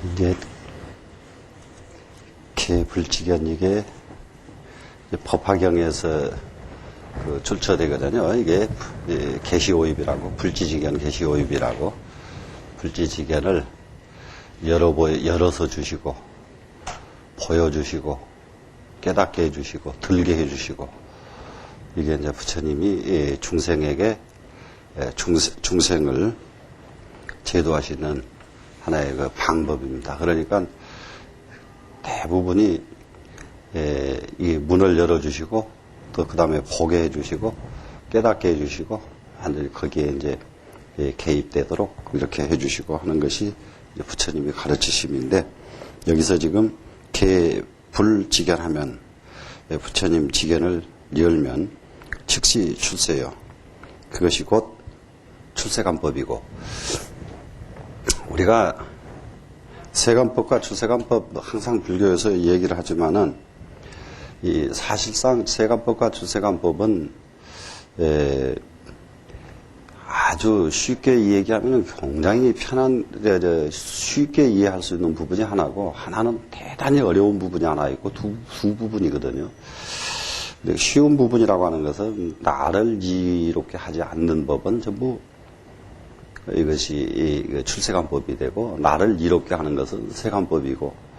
이게 개불지견 이게 법화경에서 출처되거든요. 이게 개시오입이라고, 불지지견 개시오입이라고, 불지지견을 열어서 주시고, 보여주시고, 깨닫게 해주시고, 들게 해주시고, 이게 이제 부처님이 중생에게 중생을 제도하시는 하나의 그 방법입니다. 그러니까 대부분이 이 문을 열어주시고, 또 그 다음에 보게 해주시고, 깨닫게 해주시고, 완전히 거기에 이제 개입되도록 이렇게 해주시고 하는 것이 부처님이 가르치심인데, 여기서 지금 개불지견하면, 부처님 지견을 열면 즉시 출세요. 그것이 곧 출세관법이고, 우리가 세관법과 출세관법 항상 불교에서 얘기를 하지만은, 이 사실상 세관법과 출세관법은 아주 쉽게 얘기하면 굉장히 편한, 쉽게 이해할 수 있는 부분이 하나고, 하나는 대단히 어려운 부분이 하나 있고, 두 부분이거든요. 근데 쉬운 부분이라고 하는 것은 나를 이롭게 하지 않는 법은 전부 이것이 출세관법이 되고, 나를 이롭게 하는 것은 세관법이고,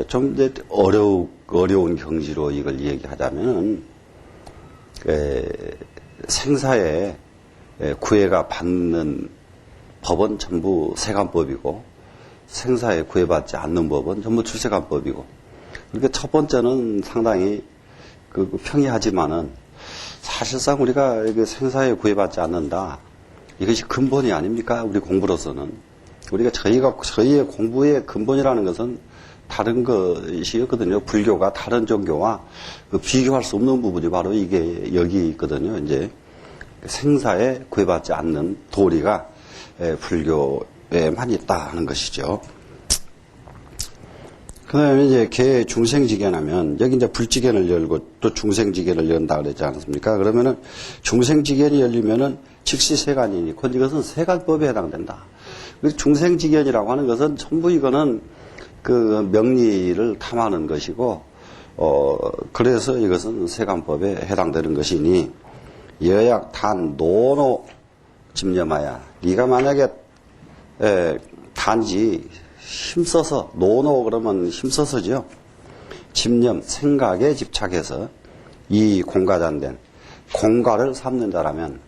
좀 이제 어려운 경지로 이걸 얘기하자면은, 생사에 구애가 받는 법은 전부 세관법이고, 생사에 구애받지 않는 법은 전부 출세관법이고, 그러니까 첫 번째는 상당히 평이하지만은, 사실상 우리가 생사에 구애받지 않는다. 이것이 근본이 아닙니까? 우리 공부로서는. 저희의 공부의 근본이라는 것은 다른 것이었거든요. 불교가 다른 종교와 비교할 수 없는 부분이 바로 이게 여기 있거든요. 이제 생사에 구애받지 않는 도리가 불교에만 있다 하는 것이죠. 그 다음에 이제 개 중생지견하면, 여기 이제 불지견을 열고 또 중생지견을 연다 그랬지 않습니까? 그러면은 중생지견이 열리면은 즉시 세관이니, 곧 이것은 세관법에 해당된다. 중생지견이라고 하는 것은 전부 이거는 그 명리를 탐하는 것이고, 그래서 이것은 세관법에 해당되는 것이니, 여약, 단, 노노, 집념하야. 네가 만약에, 단지 힘써서, 노노 그러면 힘써서죠. 집념, 생각에 집착해서 이 공과잔된 공과를 삼는 자라면,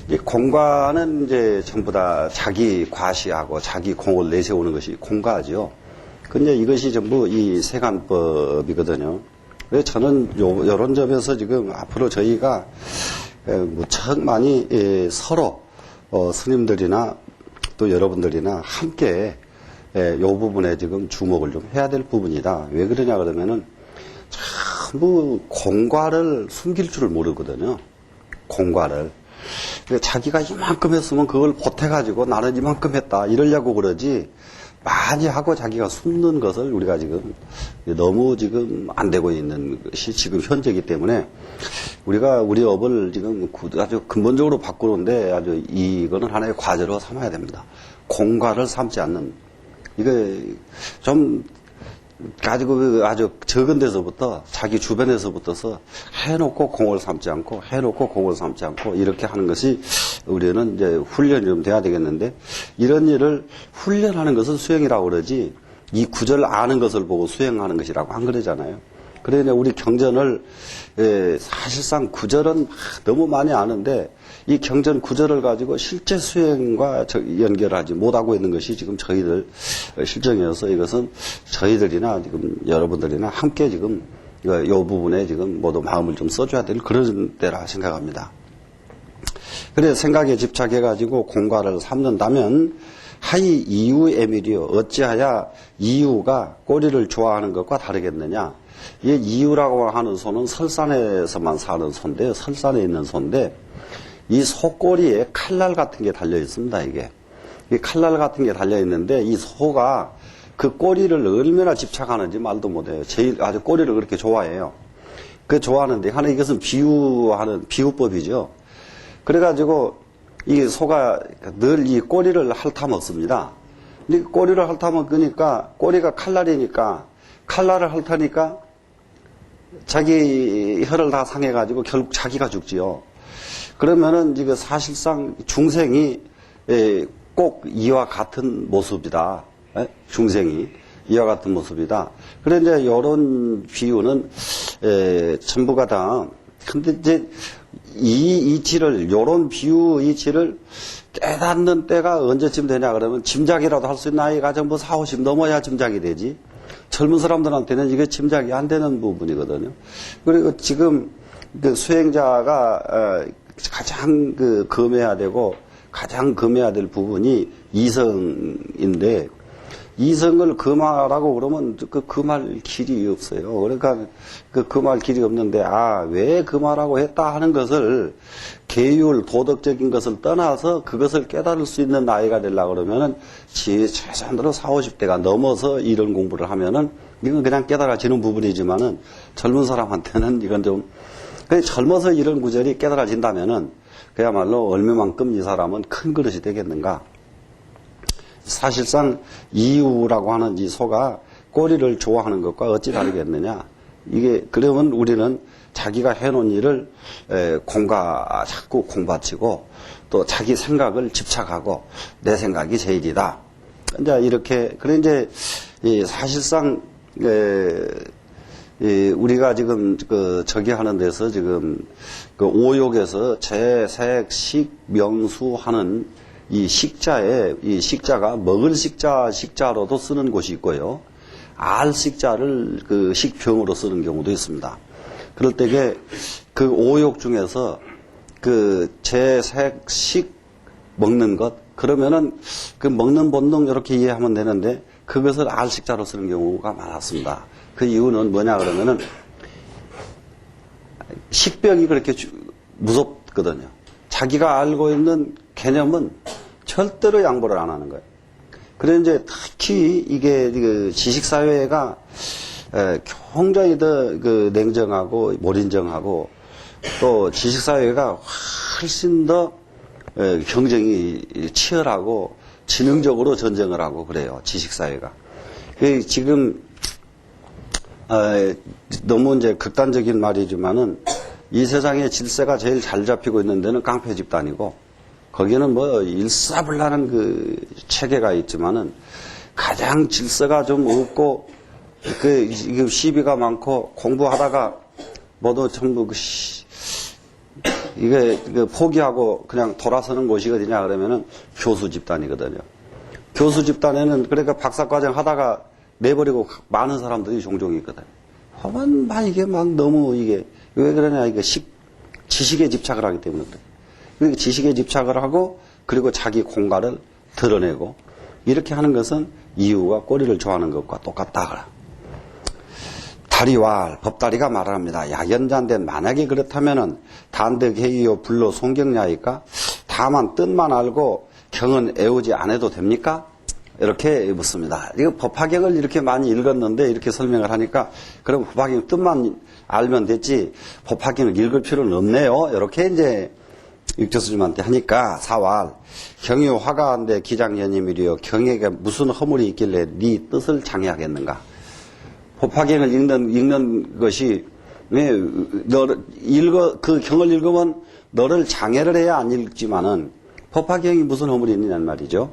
이 공과는 이제 전부 다 자기 과시하고 자기 공을 내세우는 것이 공과죠. 근데 이것이 전부 이 세관법이거든요. 그래서 저는 이런 점에서 지금 앞으로 저희가 무척 많이 서로 스님들이나 또 여러분들이나 함께 이 부분에 지금 주목을 좀 해야 될 부분이다. 왜 그러냐 그러면은 전부 공과를 숨길 줄을 모르거든요. 공과를. 자기가 이만큼 했으면 그걸 보태가지고 나는 이만큼 했다 이러려고 그러지, 많이 하고 자기가 숨는 것을 우리가 지금 너무 지금 안 되고 있는 것이 지금 현재이기 때문에, 우리가 우리 업을 지금 아주 근본적으로 바꾸는데 아주 이거는 하나의 과제로 삼아야 됩니다. 공과를 삼지 않는, 이거 좀 가지고 아주 적은 데서부터 자기 주변에서부터서 해놓고 공을 삼지 않고, 해놓고 공을 삼지 않고 이렇게 하는 것이 우리는 이제 훈련이 좀 돼야 되겠는데, 이런 일을 훈련하는 것은 수행이라고 그러지, 이 구절 아는 것을 보고 수행하는 것이라고 안 그러잖아요. 그러니 우리 경전을 사실상 구절은 너무 많이 아는데, 이 경전 구절을 가지고 실제 수행과 연결하지 못하고 있는 것이 지금 저희들 실정이어서, 이것은 저희들이나 지금 여러분들이나 함께 지금 이 부분에 지금 모두 마음을 좀 써줘야 될 그런 때라 생각합니다. 그래서 생각에 집착해가지고 공과를 삼는다면, 하이 이유애밀이요. 어찌하야 이유가 꼬리를 좋아하는 것과 다르겠느냐. 이 이유라고 하는 소는 설산에서만 사는 소인데요. 설산에 있는 소인데, 이 소꼬리에 칼날 같은 게 달려 있습니다, 이게. 이 칼날 같은 게 달려 있는데, 이 소가 그 꼬리를 얼마나 집착하는지 말도 못해요. 아주 꼬리를 그렇게 좋아해요. 그 좋아하는데, 하나 이것은 비유법이죠. 그래가지고, 이 소가 늘 이 꼬리를 핥아먹습니다. 꼬리를 핥으면 그니까 꼬리가 칼날이니까 칼날을 핥으니까 자기 혀를 다 상해가지고 결국 자기가 죽지요. 그러면은 지금 사실상 중생이 꼭 이와 같은 모습이다. 중생이 이와 같은 모습이다. 그런데 이런 비유는 전부가 다. 근데 이제 이 이치를 요런 비유 이치를 깨닫는 때가 언제쯤 되냐 그러면 짐작이라도 할 수 있는 나이가 뭐 40, 50 넘어야 짐작이 되지. 젊은 사람들한테는 이게 짐작이 안 되는 부분이거든요. 그리고 지금 그 수행자가 가장 금해야 되고 가장 금해야 될 부분이 이성인데 이성을 금하라고 그러면 금할 길이 없어요. 그러니까 금할 길이 없는데 왜 금하라고 했다 하는 것을 계율 도덕적인 것을 떠나서 그것을 깨달을 수 있는 나이가 되려고 그러면은 최소한으로 40, 50대가 넘어서 이런 공부를 하면은 이건 그냥 깨달아지는 부분이지만은 젊은 사람한테는 이건 좀 젊어서 이런 구절이 깨달아진다면은 그야말로 얼마만큼 이 사람은 큰 그릇이 되겠는가. 사실상 이유라고 하는 이 소가 꼬리를 좋아하는 것과 어찌 다르겠느냐. 이게 그러면 우리는 자기가 해놓은 일을 자꾸 공부하치고 또 자기 생각을 집착하고 내 생각이 제일이다. 이제 이렇게 그래 이제 사실상 우리가 지금 저기 하는 데서 지금 오욕에서 재색 식 명수하는 이 식자가 먹을 식자로도 쓰는 곳이 있고요. 알 식자를 식병으로 쓰는 경우도 있습니다. 그럴 때에 그 오욕 중에서 재색 식 먹는 것, 그러면은 먹는 본능 이렇게 이해하면 되는데 그것을 알 식자로 쓰는 경우가 많았습니다. 그 이유는 뭐냐 그러면은 식병이 그렇게 무섭거든요. 자기가 알고 있는 개념은 절대로 양보를 안 하는 거예요. 그래 이제 특히 이게 지식사회가 굉장히 더 냉정하고 몰인정하고 또 지식사회가 훨씬 더 경쟁이 치열하고 지능적으로 전쟁을 하고 그래요. 지식사회가. 지금 너무 이제 극단적인 말이지만은 이 세상에 질서가 제일 잘 잡히고 있는 데는 깡패 집단이고 거기는 뭐 일사불란한 체계가 있지만은 가장 질서가 좀 없고 이게 시비가 많고 공부하다가 모두 전부 이게 포기하고 그냥 돌아서는 곳이 어디냐 그러면은 교수 집단이거든요. 교수 집단에는 그러니까 박사과정 하다가 내버리고 많은 사람들이 종종 있거든요. 이게 막 너무 이게 왜 그러냐 이게 지식에 집착을 하기 때문에 그래요. 그러니까 지식에 집착을 하고 그리고 자기 공과를 드러내고 이렇게 하는 것은 이유가 꼬리를 좋아하는 것과 똑같다. 다리왈 법다리가 말합니다. 야견자인데 만약에 그렇다면은 단득해이요 불로 송경야이까 다만 뜻만 알고 경은 애우지 않아도 됩니까? 이렇게 묻습니다. 이거 법화경을 이렇게 많이 읽었는데 이렇게 설명을 하니까 그럼 법화경 뜻만 알면 됐지 법화경을 읽을 필요는 없네요. 이렇게 이제 육조스님한테 하니까 사왈 경이 화가한데 기장연임이리요 경에게 무슨 허물이 있길래 네 뜻을 장애하겠는가. 법화경을 읽는 것이 그 경을 읽으면 너를 장애를 해야 안 읽지만은 법화경이 무슨 허물이 있느냐는 말이죠.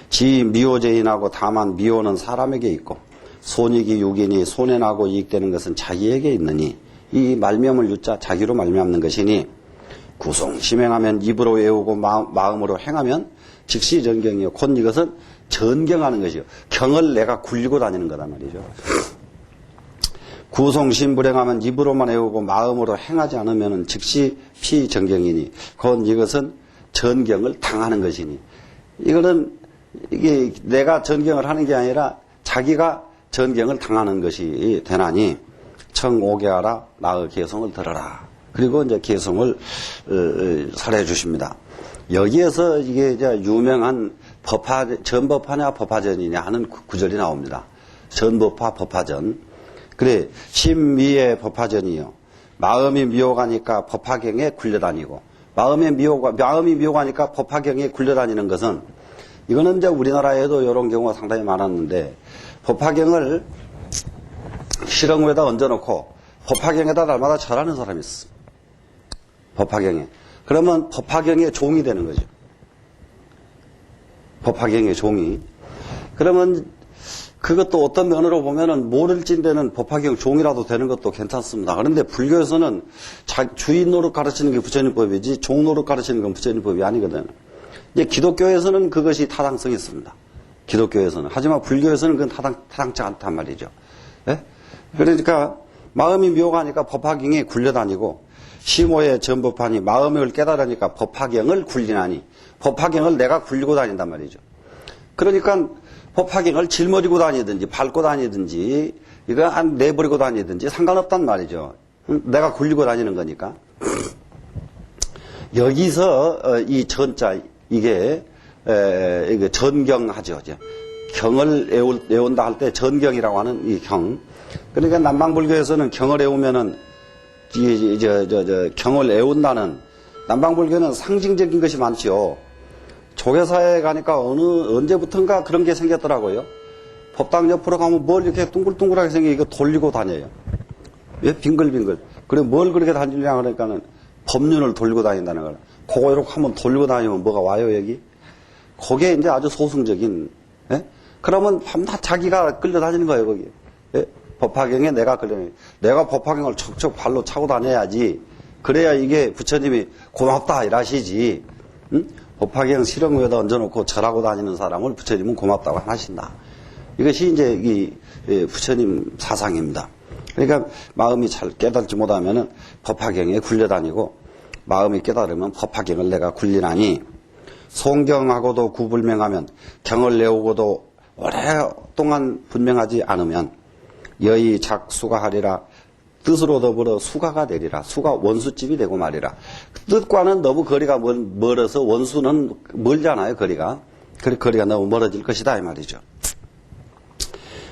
지 미호제인하고 다만 미호는 사람에게 있고 손익이 육이니 손해나고 이익되는 것은 자기에게 있느니 이 말미암을 유자 자기로 말미암는 것이니 구송심행하면 입으로 외우고 마음으로 행하면 즉시 전경이요. 곧 이것은 전경하는 것이요. 경을 내가 굴리고 다니는 거란 말이죠. 구송심불행하면 입으로만 외우고 마음으로 행하지 않으면 즉시 피전경이니 곧 이것은 전경을 당하는 것이니 이거는 이게 내가 전경을 하는 게 아니라 자기가 전경을 당하는 것이 되나니 청오게하라 나의 개성을 들어라. 그리고 이제 개성을 설해 주십니다. 여기에서 이게 이제 유명한 전법화냐 법화전이냐 하는 구절이 나옵니다. 전법화 법화전. 그래 심미의 법화전이요. 마음이 미혹하니까 법화경에 굴려다니고 마음이 미혹하니까 법화경에 굴려다니는 것은 이거는 이제 우리나라에도 이런 경우가 상당히 많았는데, 법화경을 실흥에다 얹어놓고 법화경에다 날마다 절하는 사람이 있어. 법화경에. 그러면 법화경의 종이 되는 거죠. 법화경의 종이. 그러면 그것도 어떤 면으로 보면은 모를 찐데는 법화경 종이라도 되는 것도 괜찮습니다. 그런데 불교에서는 주인 노릇 가르치는 게 부처님법이지 종 노릇 가르치는 건 부처님법이 아니거든. 이제 기독교에서는 그것이 타당성이 있습니다. 기독교에서는. 하지만 불교에서는 그건 타당치 않단 말이죠. 예? 그러니까 마음이 묘하니까 법화경에 굴려다니고 시모의 전법하니 마음을 깨달으니까 법화경을 굴리나니 법화경을 내가 굴리고 다닌단 말이죠. 그러니까 법화경을 짊어지고 다니든지 밟고 다니든지 이거 안 내버리고 다니든지 상관없단 말이죠. 내가 굴리고 다니는 거니까. 여기서 이 전자 이게 전경하죠. 경을 애운다 할 때 전경이라고 하는 이 경. 그러니까 남방불교에서는 경을 애우면은 경을 애운다는 남방불교는 상징적인 것이 많지요. 조계사에 가니까 언제부턴가 그런 게 생겼더라고요. 법당 옆으로 가면 뭘 이렇게 둥글둥글하게 생겨 이거 돌리고 다녀요. 왜 빙글빙글. 그래 뭘 그렇게 다니냐 그러니까는 법륜을 돌리고 다닌다는 거야. 그거 이렇게 한번 돌리고 다니면 뭐가 와요 여기? 그게 이제 아주 소승적인. 예? 그러면 밤낮 자기가 끌려다니는 거예요 거기. 예? 법화경에 내가 법화경을 척척 발로 차고 다녀야지. 그래야 이게 부처님이 고맙다 이라시지. 응? 법화경 실흥위에다 얹어놓고 절하고 다니는 사람을 부처님은 고맙다고 하신다. 이것이 이제 이 부처님 사상입니다. 그러니까 마음이 잘 깨닫지 못하면은 법화경에 굴려다니고 마음이 깨달으면 법화경을 내가 굴리나니 송경하고도 구불명하면 경을 내오고도 오랫동안 분명하지 않으면 여의 작수가하리라 뜻으로 더불어 수가가 되리라. 수가 원수집이 되고 말이라. 뜻과는 너무 거리가 멀어서 원수는 멀잖아요 거리가. 거리가 너무 멀어질 것이다 이 말이죠.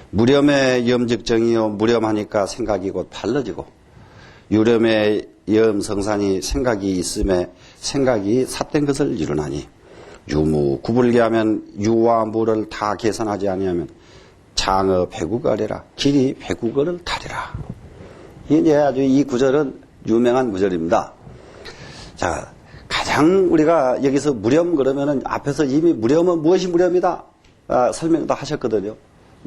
무렴의 염직정이요 무렴하니까 생각이 곧 발라지고 유렴의 염성산이 생각이 있음에 생각이 삿된 것을 이루나니 유무 구불게 하면 유와 무를 다 계산하지 아니하면 장어 배구거리라 길이 배구거를 타리라. 이게 아주 이 구절은 유명한 구절입니다. 자, 가장 우리가 여기서 무렴 그러면은 앞에서 이미 무렴은 무엇이 무렴이다 설명도 하셨거든요.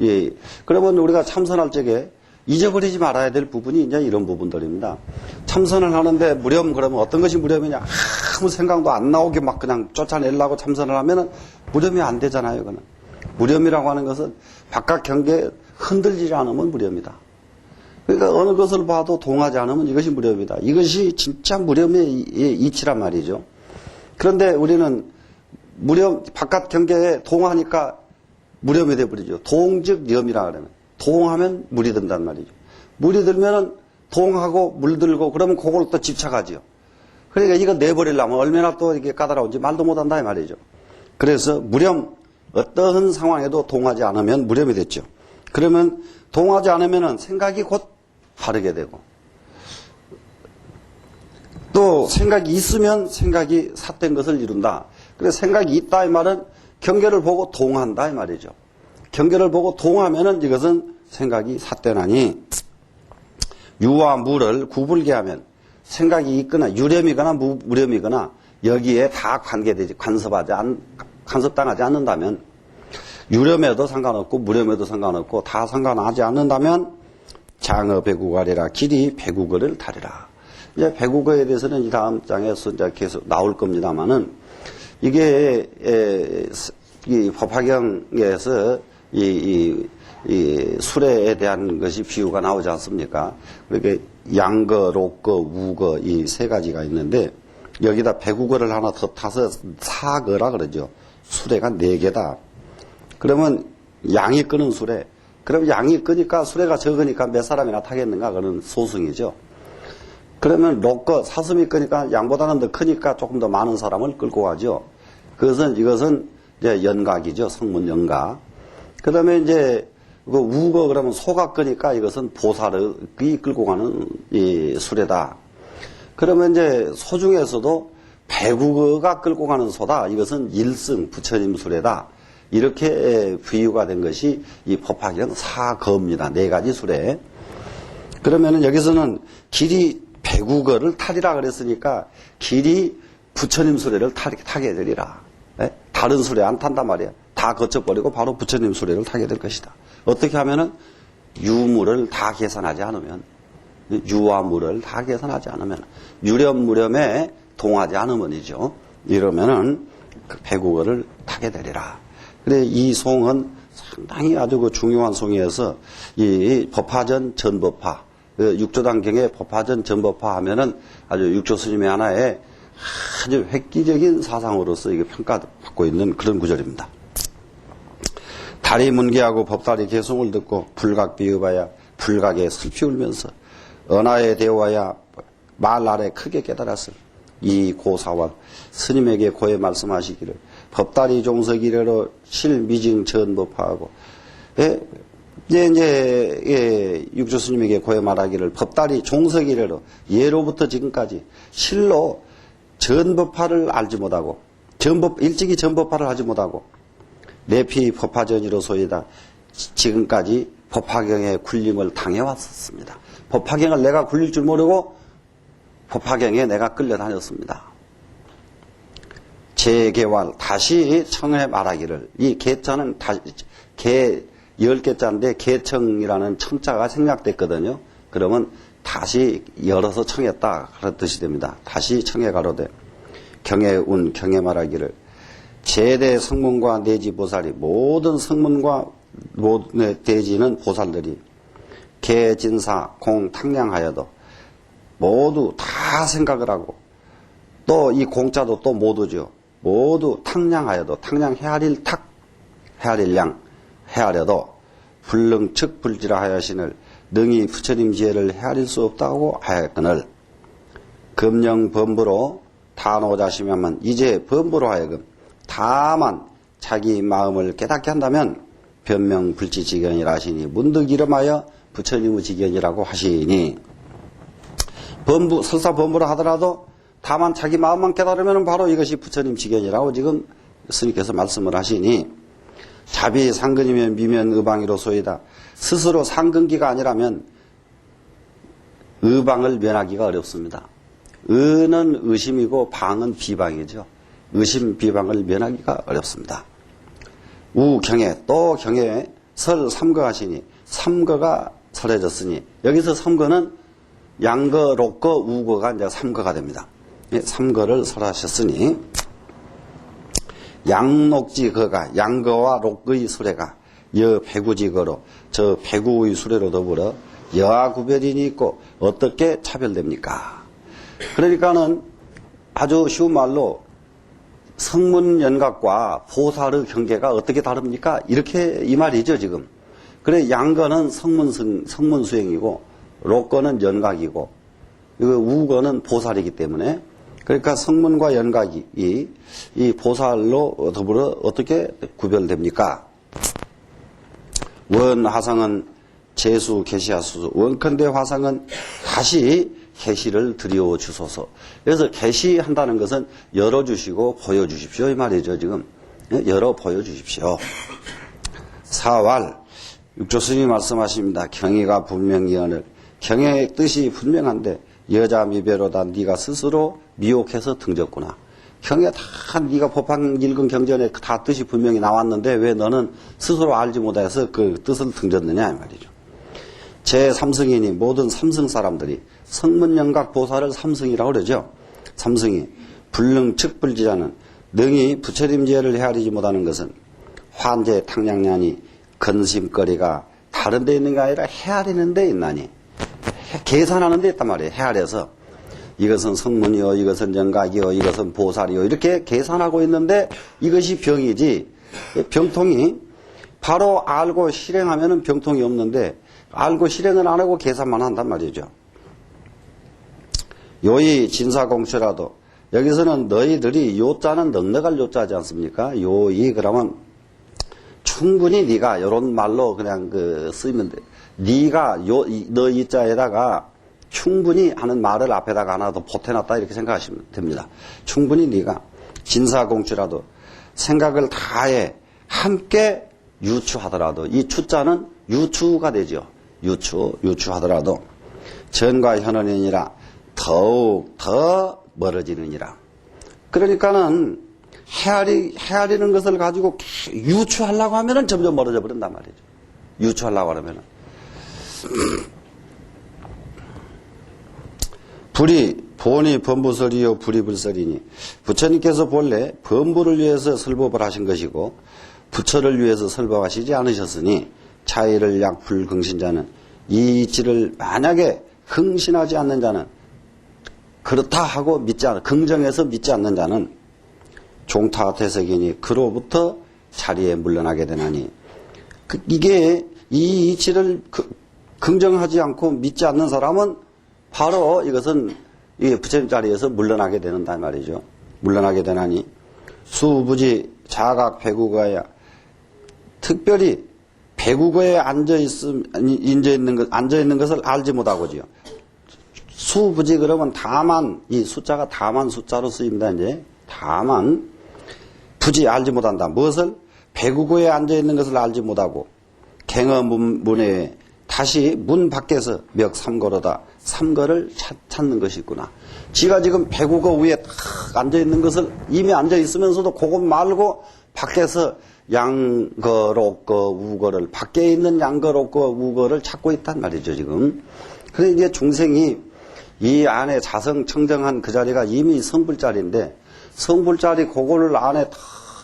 예. 그러면 우리가 참선할 적에 잊어버리지 말아야 될 부분이 이제 이런 부분들입니다. 참선을 하는데 무렴 그러면 어떤 것이 무렴이냐? 아무 생각도 안 나오게 막 그냥 쫓아내려고 참선을 하면은 무렴이 안 되잖아요. 그거는. 무렴이라고 하는 것은 바깥 경계에 흔들리지 않으면 무렴이다. 그러니까 어느 것을 봐도 동하지 않으면 이것이 무렴이다. 이것이 진짜 무렴의 이치란 말이죠. 그런데 우리는 무렴 바깥 경계에 동하니까 무렴이 돼버리죠. 동즉 염이라 그러면 동하면 물이 든단 말이죠. 물이 들면은 동하고 물들고 그러면 그걸 또 집착하죠. 그러니까 이거 내버리려면 얼마나 또 이게 까다로운지 말도 못한다 이 말이죠. 그래서 무렴 어떠한 상황에도 동하지 않으면 무렴이 됐죠. 그러면 동하지 않으면은 생각이 곧 바르게 되고 또 생각이 있으면 생각이 삿된 것을 이룬다. 그래서 생각이 있다 이 말은 경계를 보고 동한다 이 말이죠. 경계를 보고 동하면은 이것은 생각이 삿되나니 유와 무를 구불게 하면 생각이 있거나 유렴이거나 무렴이거나 여기에 다 관계되지 간섭당하지 않는다면 유렴에도 상관없고 무렴에도 상관없고 다 상관하지 않는다면 장어 배구가리라 길이 배구거를 타리라. 이제 배구거에 대해서는 이 다음 장에서 이제 계속 나올 겁니다만은 이게 이 법화경에서 이 수레에 대한 것이 비유가 나오지 않습니까? 그렇게 양거, 록거, 우거 이 세 가지가 있는데 여기다 배구거를 하나 더 타서 사거라 그러죠. 수레가 4개다. 그러면 양이 끄는 수레. 그럼 양이 끄니까 수레가 적으니까 몇 사람이나 타겠는가 그런 소승이죠. 그러면 록거 사슴이 끄니까 양보다는 더 크니까 조금 더 많은 사람을 끌고 가죠. 이것은 이제 연각이죠. 성문 연각. 그 다음에 이제 그 우거 그러면 소가 끄니까 이것은 보살이 끌고 가는 이 수레다. 그러면 이제 소 중에서도 배구거가 끌고 가는 소다. 이것은 일승 부처님 수레다. 이렇게 부유가 된 것이 이 법화경 사거입니다. 4가지 수레. 그러면은 여기서는 길이 백우거를 타리라 그랬으니까 길이 부처님 수레를 타게 되리라. 네? 다른 수레 안 탄단 말이야. 다 거쳐버리고 바로 부처님 수레를 타게 될 것이다. 어떻게 하면은 유물을 다 계산하지 않으면, 유와 물을 다 계산하지 않으면, 유렴무렴에 동하지 않으면이죠. 이러면은 그 백우거를 타게 되리라. 그래, 이 송은 상당히 아주 그 중요한 송이어서 이 법화전 전법화, 육조단경의 법화전 전법화 하면은 아주 육조 스님의 하나의 아주 획기적인 사상으로서 이게 평가받고 있는 그런 구절입니다. 달이 문개하고 법달이 개송을 듣고 불각비읍하여 불각에 슬피 울면서 언하에 대화야 말 아래 크게 깨달았을 이 고사와 스님에게 고해 말씀하시기를 법달이 종석 이래로 실미징 전법화하고 이제 육조 스님에게 고해 말하기를 법달이 종석 이래로 예로부터 지금까지 실로 전법화를 알지 못하고 일찍이 전법화를 하지 못하고 내피 법화전이로소이다 지금까지 법화경의 굴림을 당해왔었습니다. 법화경을 내가 굴릴 줄 모르고 법화경에 내가 끌려다녔습니다. 재개활 다시 청해 말하기를 이 개자는 개 10개자인데 개청이라는 청자가 생략됐거든요. 그러면 다시 열어서 청했다 그런 뜻이 됩니다. 다시 청해 가로되 경해운 경해 말하기를 제대 성문과 내지 보살이 모든 성문과 모든 대지는 보살들이 개진사 공탕량하여도 모두 다 생각을 하고 또 이 공자도 또 모두죠. 모두 탕량하여도 탕량 헤아릴 탁 헤아릴 양 헤아려도 불능측 불지라 하여신을 능히 부처님 지혜를 헤아릴 수 없다고 하였거늘 금령 범부로 다노자시면만 이제 범부로 하여금 다만 자기 마음을 깨닫게 한다면 변명 불지지견이라 하시니 문득 이름하여 부처님의 지견이라고 하시니 설사 범부로 하더라도 다만 자기 마음만 깨달으면 바로 이것이 부처님 지견이라고 지금 스님께서 말씀을 하시니 자비 상근이면 미면 의방이로소이다. 스스로 상근기가 아니라면 의방을 면하기가 어렵습니다. 의는 의심이고 방은 비방이죠. 의심 비방을 면하기가 어렵습니다. 우경에 또 경에 설 삼거하시니 삼거가 설해졌으니 여기서 삼거는 양거, 록거, 우거가 이제 삼거가 됩니다. 삼거를 설하셨으니 양록지거가 양거와 록의 수레가 여 배구지거로 저 배구의 수레로 더불어 여하 구별인이 있고 어떻게 차별됩니까? 그러니까는 아주 쉬운 말로 성문연각과 보살의 경계가 어떻게 다릅니까? 이렇게 이 말이죠 지금. 그래 양거는 성문수행이고 록거는 연각이고 우거는 보살이기 때문에 그러니까 성문과 연각이 이 보살로 더불어 어떻게 구별됩니까? 원화상은 재수 계시하소서 원컨대 화상은 다시 계시를 드리워 주소서. 그래서 계시한다는 것은 열어주시고 보여주십시오 이 말이죠 지금. 열어 보여주십시오. 사왈 육조스님이 말씀하십니다. 경의가 분명히 언을 경의 뜻이 분명한데 여자 미배로다 네가 스스로 미혹해서 등졌구나. 경에 다 네가 법학 읽은 경전에 다 뜻이 분명히 나왔는데 왜 너는 스스로 알지 못해서 그 뜻을 등졌느냐 이 말이죠. 제3승이니 모든 삼승 사람들이 성문연각 보살을 삼승이라고 그러죠. 삼승이 불능측불지자는 능히 부처님 지혜를 헤아리지 못하는 것은 환제 탕량량이 근심거리가 다른 데 있는 게 아니라 헤아리는 데 있나니 계산하는 데 있단 말이에요. 헤아려서 이것은 성문이요 이것은 연각이요 이것은 보살이요 이렇게 계산하고 있는데 이것이 병이지 병통이 바로 알고 실행하면 병통이 없는데 알고 실행을 안 하고 계산만 한단 말이죠. 요이 진사공처라도 여기서는 너희들이 요자는 넉넉할 요자지 않습니까? 요이 그러면 충분히 네가 이런 말로 그냥 쓰이면 돼. 네가 너 이자에다가 충분히 하는 말을 앞에다가 하나 더 보태놨다 이렇게 생각하시면 됩니다. 충분히 네가 진사공처라도 생각을 다해 함께 유추하더라도 이 추자는 유추가 되죠. 유추하더라도 전과 현원이니라 더욱 더 멀어지느니라. 그러니까는 헤아리는 것을 가지고 유추하려고 하면은 점점 멀어져 버린단 말이죠. 유추하려고 하면은. 불이 본이 범부설이요 불이불설이니 부처님께서 본래 범부를 위해서 설법을 하신 것이고 부처를 위해서 설법하시지 않으셨으니 차이를 약불 긍신자는 이 이치를 만약에 긍신하지 않는 자는 그렇다 하고 믿지 않는 긍정해서 믿지 않는 자는 종타태석이니 그로부터 자리에 물러나게 되나니 이게 이 이치를 긍정하지 않고 믿지 않는 사람은 바로 이것은 부처님 자리에서 물러나게 되는단 말이죠. 물러나게 되나니 수부지 자각 배구가야 특별히 배구거에 앉아 있는 것을 알지 못하고지요. 수부지 그러면 다만 이 숫자가 다만 숫자로 쓰입니다. 이제 다만 부지 알지 못한다. 무엇을 배구거에 앉아 있는 것을 알지 못하고 갱어문에 다시 문 밖에서 멱 삼거로다. 삼거를 찾는 것이 있구나. 지가 지금 배구거 위에 탁 앉아 있는 것을 이미 앉아 있으면서도 그것 말고 밖에서 양거록거 우거를 밖에 있는 양거록거 우거를 찾고 있단 말이죠 지금. 그래 이제 중생이 이 안에 자성 청정한 그 자리가 이미 성불자리인데 성불자리 그거를 안에 다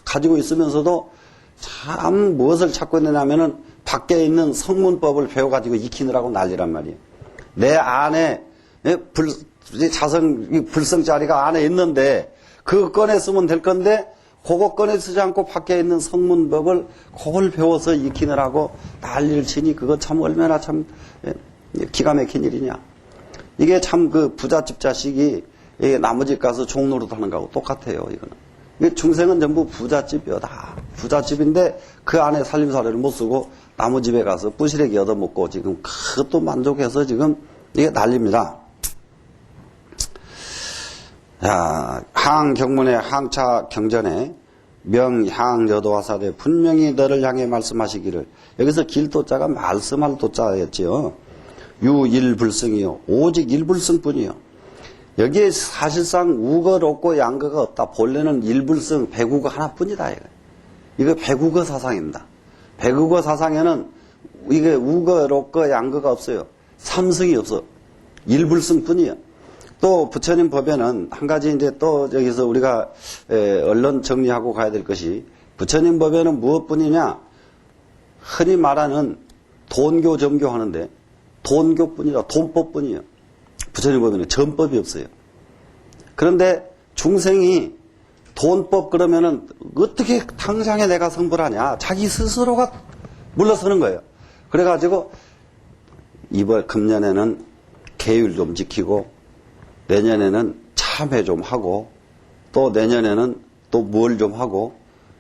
가지고 있으면서도 참 무엇을 찾고 있느냐면은 밖에 있는 성문법을 배워가지고 익히느라고 난리란 말이에요. 내 안에 자성 불성자리가 안에 있는데 그거 꺼내 쓰면 될 건데 그거 꺼내 쓰지 않고 밖에 있는 성문법을 그걸 배워서 익히느라고 난리를 치니 그거 참 얼마나 참 기가 막힌 일이냐. 이게 참 그 부잣집 자식이 나머집 가서 종노릇 하는 거하고 똑같아요. 이거는. 중생은 전부 부잣집이요 다. 부잣집인데 그 안에 살림살이를 못 쓰고 나무 집에 가서 부시래기 얻어먹고 지금 그것도 만족해서 지금 이게 난립니다. 자, 항경문의 항차 경전에 명향여도화사대 분명히 너를 향해 말씀하시기를 여기서 길도자가 말씀할 도자였지요. 유일불성이요. 오직 일불성뿐이요. 여기에 사실상 우거, 록거, 양거가 없다. 본래는 일불성, 배구거 하나뿐이다. 이거 배구거 사상입니다. 배구거 사상에는 이게 우거, 록거, 양거가 없어요. 삼성이 없어. 일불성뿐이요. 또 부처님 법에는 한 가지 이제 또 여기서 우리가 얼른 정리하고 가야 될 것이 부처님 법에는 무엇뿐이냐? 흔히 말하는 돈교, 점교 하는데 돈교뿐이라 돈법뿐이에요. 부처님 법에는 전법이 없어요. 그런데 중생이 돈법 그러면은 어떻게 당장에 내가 성불하냐? 자기 스스로가 물러서는 거예요. 그래가지고 이번 금년에는 계율 좀 지키고 내년에는 참회 좀 하고 또 내년에는 또 뭘 좀 하고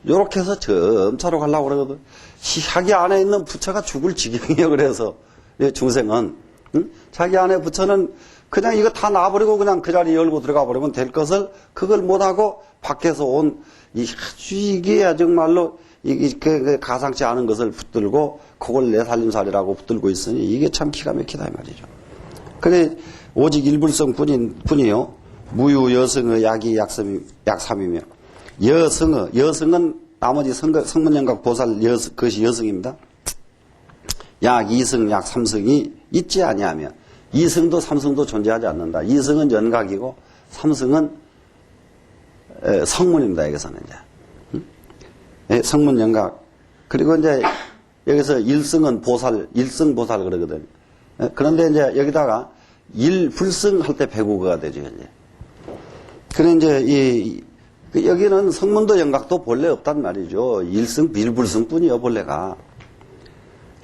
요렇게 해서 점차로 가려고 그러거든. 자기 안에 있는 부처가 죽을 지경이에요. 그래서 중생은 자기 안에 부처는 그냥 이거 다 놔버리고 그냥 그 자리 열고 들어가 버리면 될 것을 그걸 못하고 밖에서 온 이게 정말로 그 가상치 않은 것을 붙들고 그걸 내 살림살이라고 붙들고 있으니 이게 참 기가 막히다 이 말이죠. 그래 오직 일불성 뿐이요. 무유 여성의 약이 약삼이며 여성은 나머지 성문영각 보살 그것이 여성입니다. 약 이성 약 삼성이 있지 아니하며 이성도 삼성도 존재하지 않는다. 이성은 연각이고 삼성은 성문입니다. 여기서는 이제 성문 연각. 그리고 이제 여기서 일성은 보살, 일성 보살 그러거든요. 그런데 이제 여기다가 일불성 할 때 배구가 되죠. 이제. 그래 이제 여기는 성문도 연각도 본래 없단 말이죠. 일성 일불성 뿐이요 본래가.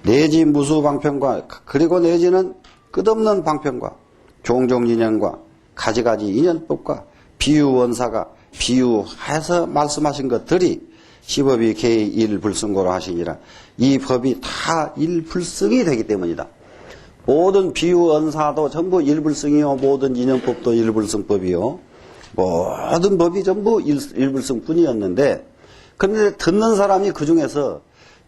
내지 무수 방편과 그리고 내지는 끝없는 방편과 종종 인연과 가지가지 인연법과 비유원사가 비유해서 말씀하신 것들이 시법이 개의 일불성고로 하시니라. 이 법이 다 일불성이 되기 때문이다. 모든 비유원사도 전부 일불성이요. 모든 인연법도 일불성법이요. 모든 법이 전부 일불성뿐이었는데 그런데 듣는 사람이 그 중에서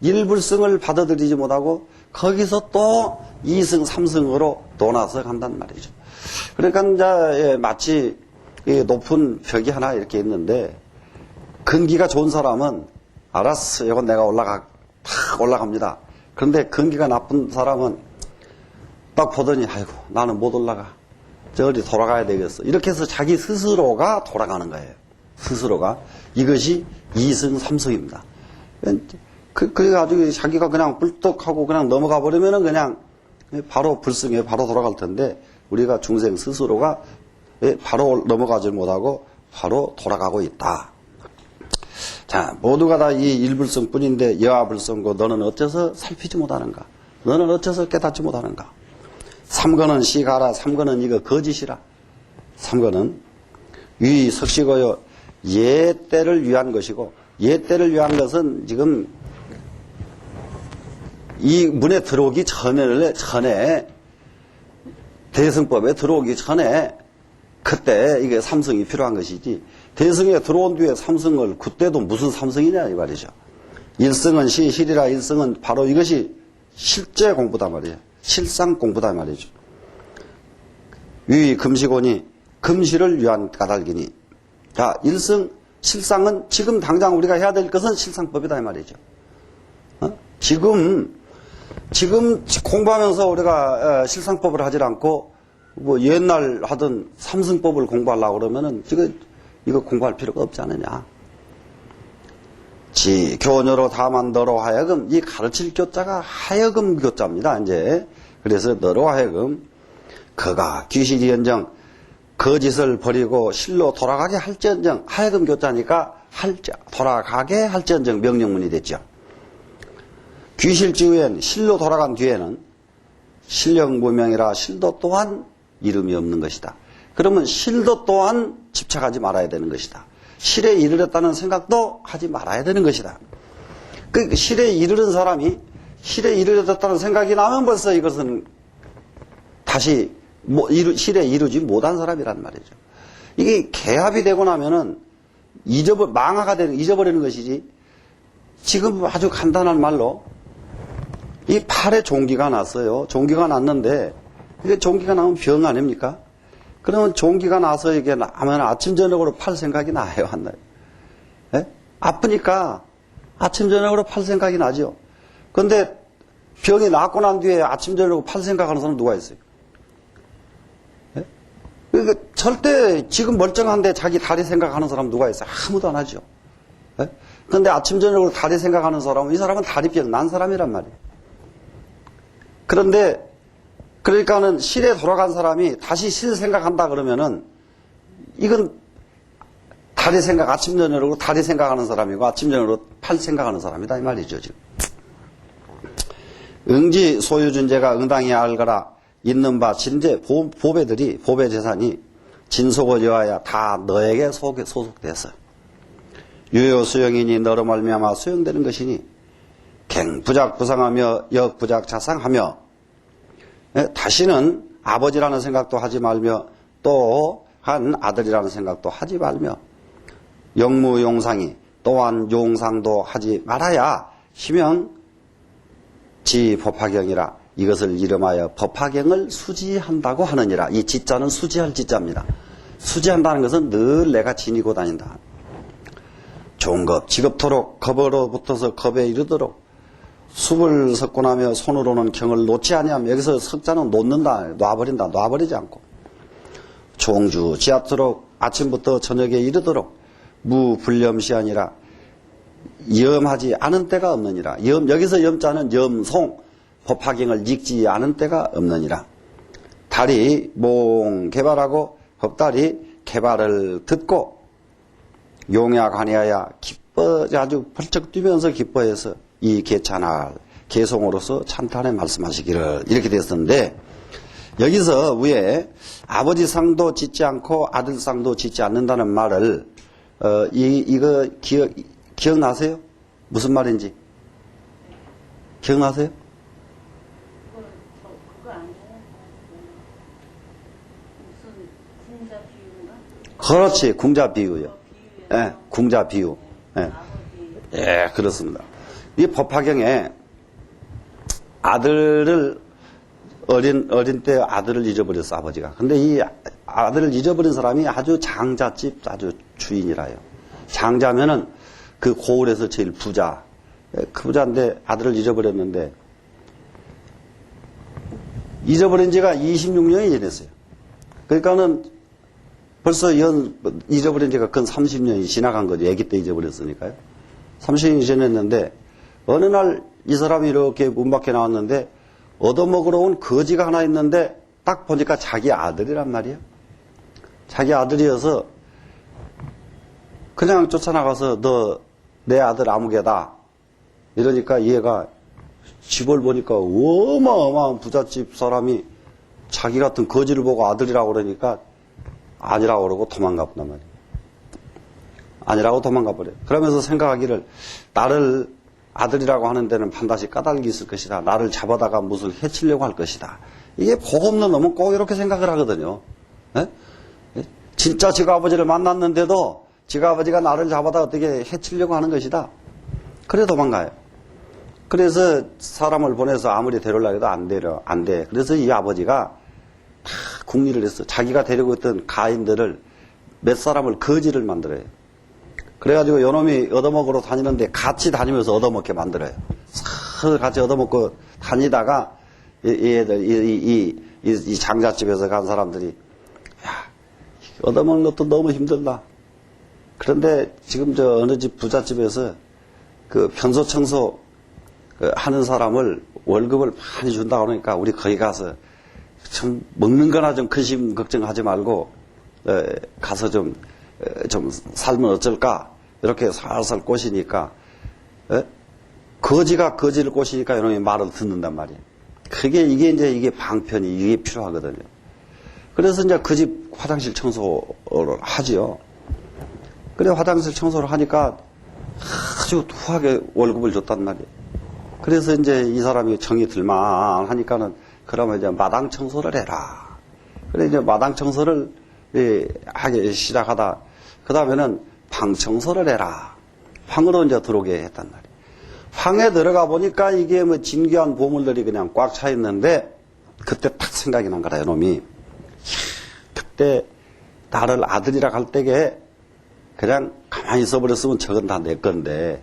1불승을 받아들이지 못하고 거기서 또 2승, 3승으로 떠나서 간단 말이죠. 그러니까 이제 마치 높은 벽이 하나 이렇게 있는데 근기가 좋은 사람은 알았어, 이건 내가 탁 올라갑니다. 그런데 근기가 나쁜 사람은 딱 보더니 아이고 나는 못 올라가. 저리 돌아가야 되겠어. 이렇게 해서 자기 스스로가 돌아가는 거예요. 스스로가. 이것이 2승, 3승입니다. 그래가지고 자기가 그냥 뿔떡하고 그냥 넘어가 버리면은 그냥 바로 불승에 바로 돌아갈 텐데 우리가 중생 스스로가 바로 넘어가지 못하고 바로 돌아가고 있다. 자, 모두가 다 이 일불성 뿐인데 여하불성고 너는 어째서 살피지 못하는가? 너는 어째서 깨닫지 못하는가? 삼거는 시가라. 삼거는 이거 거짓이라. 삼거는 위 석시고요. 예때를 위한 것이고 예때를 위한 것은 지금 이 문에 들어오기 전에 대승법에 들어오기 전에 그때 이게 삼성이 필요한 것이지 대승에 들어온 뒤에 삼성을 그때도 무슨 삼성이냐 이 말이죠. 일승은 실이라. 일승은 바로 이것이 실제 공부다 말이에요. 실상 공부다 말이죠. 위 금시고니 금시를 위한 까닭이니. 자, 일승 실상은 지금 당장 우리가 해야 될 것은 실상법이다 이 말이죠. 지금 공부하면서 우리가 실상법을 하지 않고 뭐 옛날 하던 삼승법을 공부하려고 그러면은 이거 공부할 필요가 없지 않느냐. 지 교녀로 다만 너로 하여금 이 가르칠 교자가 하여금 교자입니다. 이제 그래서 너로 하여금 그가 귀실이언정 거짓을 버리고 실로 돌아가게 할지언정 하여금 교자니까 돌아가게 할지언정 명령문이 됐죠. 귀실지후엔 실로 돌아간 뒤에는 실령무명이라 실도 또한 이름이 없는 것이다. 그러면 실도 또한 집착하지 말아야 되는 것이다. 실에 이르렀다는 생각도 하지 말아야 되는 것이다. 그 실에 이르른 사람이 실에 이르렀다는 생각이 나면 벌써 이것은 다시 실에 이르지 못한 사람이란 말이죠. 이게 개합이 되고 나면은 잊어버리는 것이지. 지금 아주 간단한 말로 이 팔에 종기가 났어요. 종기가 났는데 이게 종기가 나면 병 아닙니까? 그러면 종기가 나서 이게 하면 아침 저녁으로 팔 생각이 나요, 안 나요? 예? 아프니까 아침 저녁으로 팔 생각이 나죠. 그런데 병이 낫고 난 뒤에 아침 저녁으로 팔 생각하는 사람 누가 있어요? 예? 그러니까 절대 지금 멀쩡한데 자기 다리 생각하는 사람 누가 있어요? 아무도 안 하죠. 예? 그런데 아침 저녁으로 다리 생각하는 사람은 이 사람은 다리병 난 사람이란 말이에요. 그런데 그러니까는 실에 돌아간 사람이 다시 실 생각한다 그러면은 이건 다리 생각 아침 저녁으로 다리 생각하는 사람이고 아침 저녁으로 팔 생각하는 사람이다 이 말이죠 지금. 응지 소유준재가 응당히 알거라 있는 바 진재 보배들이 보배 재산이 진속을 여하야 다 너에게 소속돼서 유효 수용이니 너로 말미암아 수용되는 것이니 갱 부작 부상하며 역 부작 자상하며 다시는 아버지라는 생각도 하지 말며 또 한 아들이라는 생각도 하지 말며 영무용상이 또한 용상도 하지 말아야 시명 지 법화경이라 이것을 이름하여 법화경을 수지한다고 하느니라. 이 지자는 수지할 지자입니다. 수지한다는 것은 늘 내가 지니고 다닌다. 종겁 지겁토록 겁으로 붙어서 겁에 이르도록 숲을 섞고 나며 손으로는 경을 놓지 아니하면 여기서 석자는 놓는다, 놔버리지 않고 종주 지압토록 아침부터 저녁에 이르도록 무불염시 아니라 염하지 않은 때가 없느니라. 여기서 염자는 염송 법화경을 읽지 않은 때가 없느니라. 달이 몽 개발하고 법달이 개발을 듣고 용야관이하여 아주 벌쩍 뛰면서 기뻐해서 이 개찬할 개송으로서 찬탄에 말씀하시기를 이렇게 됐었는데 여기서 위에 아버지 상도 짓지 않고 아들 상도 짓지 않는다는 말을 이거 기억나세요? 무슨 말인지 기억나세요? 그거 아니에요? 무슨 궁자 비유인가? 그렇지, 궁자 비유요. 예, 궁자 비유. 예. 예, 그렇습니다. 이 법화경에 아들을 어린 때 아들을 잊어버렸어, 아버지가. 근데 이 아들을 잊어버린 사람이 아주 장자집 아주 주인이라요. 장자면은 그 고을에서 제일 부자. 그 부자인데 아들을 잊어버렸는데 잊어버린 지가 26년이 지났어요. 그러니까는 벌써 잊어버린 지가 근 30년이 지나간 거죠. 아기 때 잊어버렸으니까요. 30년이 지났는데 어느 날 이 사람이 이렇게 문 밖에 나왔는데 얻어먹으러 온 거지가 하나 있는데 딱 보니까 자기 아들이란 말이에요. 자기 아들이어서 그냥 쫓아나가서 너 내 아들 아무개다. 이러니까 얘가 집을 보니까 어마어마한 부잣집 사람이 자기 같은 거지를 보고 아들이라고 그러니까 아니라고 그러고 도망가 본단 말이에요. 아니라고 도망가 버려요. 그러면서 생각하기를 나를 아들이라고 하는 데는 반드시 까닭이 있을 것이다. 나를 잡아다가 무슨 해치려고 할 것이다. 이게 복 없는 놈은 꼭 이렇게 생각을 하거든요. 예? 진짜 지가 아버지를 만났는데도 지가 아버지가 나를 잡아다 어떻게 해치려고 하는 것이다. 그래 도망가요. 그래서 사람을 보내서 아무리 데려오려고 해도 안 돼. 그래서 이 아버지가 다 궁리를 했어. 자기가 데리고 있던 가인들을 몇 사람을 거지를 만들어요. 그래가지고 요놈이 얻어먹으러 다니는데 같이 다니면서 얻어먹게 만들어요. 싹 같이 얻어먹고 다니다가 이 장자집에서 간 사람들이 야, 얻어먹는 것도 너무 힘들다. 그런데 지금 저 어느 집 부잣집에서 그 편소 청소 하는 사람을 월급을 많이 준다고 그러니까 우리 거기 가서 좀 먹는 거나 좀 근심 걱정하지 말고 가서 좀 살면 어쩔까 이렇게 살살 꼬시니까 거지가 거지를 꼬시니까 이놈이 말을 듣는단 말이에요. 이게 방편이 이게 필요하거든요. 그래서 이제 그 집 화장실 청소를 하지요. 그래 화장실 청소를 하니까 아주 후하게 월급을 줬단 말이에요. 그래서 이제 이 사람이 정이 들만 하니까는 그러면 이제 마당 청소를 해라. 그래 이제 마당 청소를 하기 시작하다. 그 다음에는 방 청소를 해라. 방으로 이제 들어오게 했단 말이에요. 방에 들어가 보니까 이게 뭐 진귀한 보물들이 그냥 꽉 차 있는데 그때 딱 생각이 난 거다, 이놈이. 그때 나를 아들이라 할 때에 그냥 가만히 있어버렸으면 저건 다 내 건데.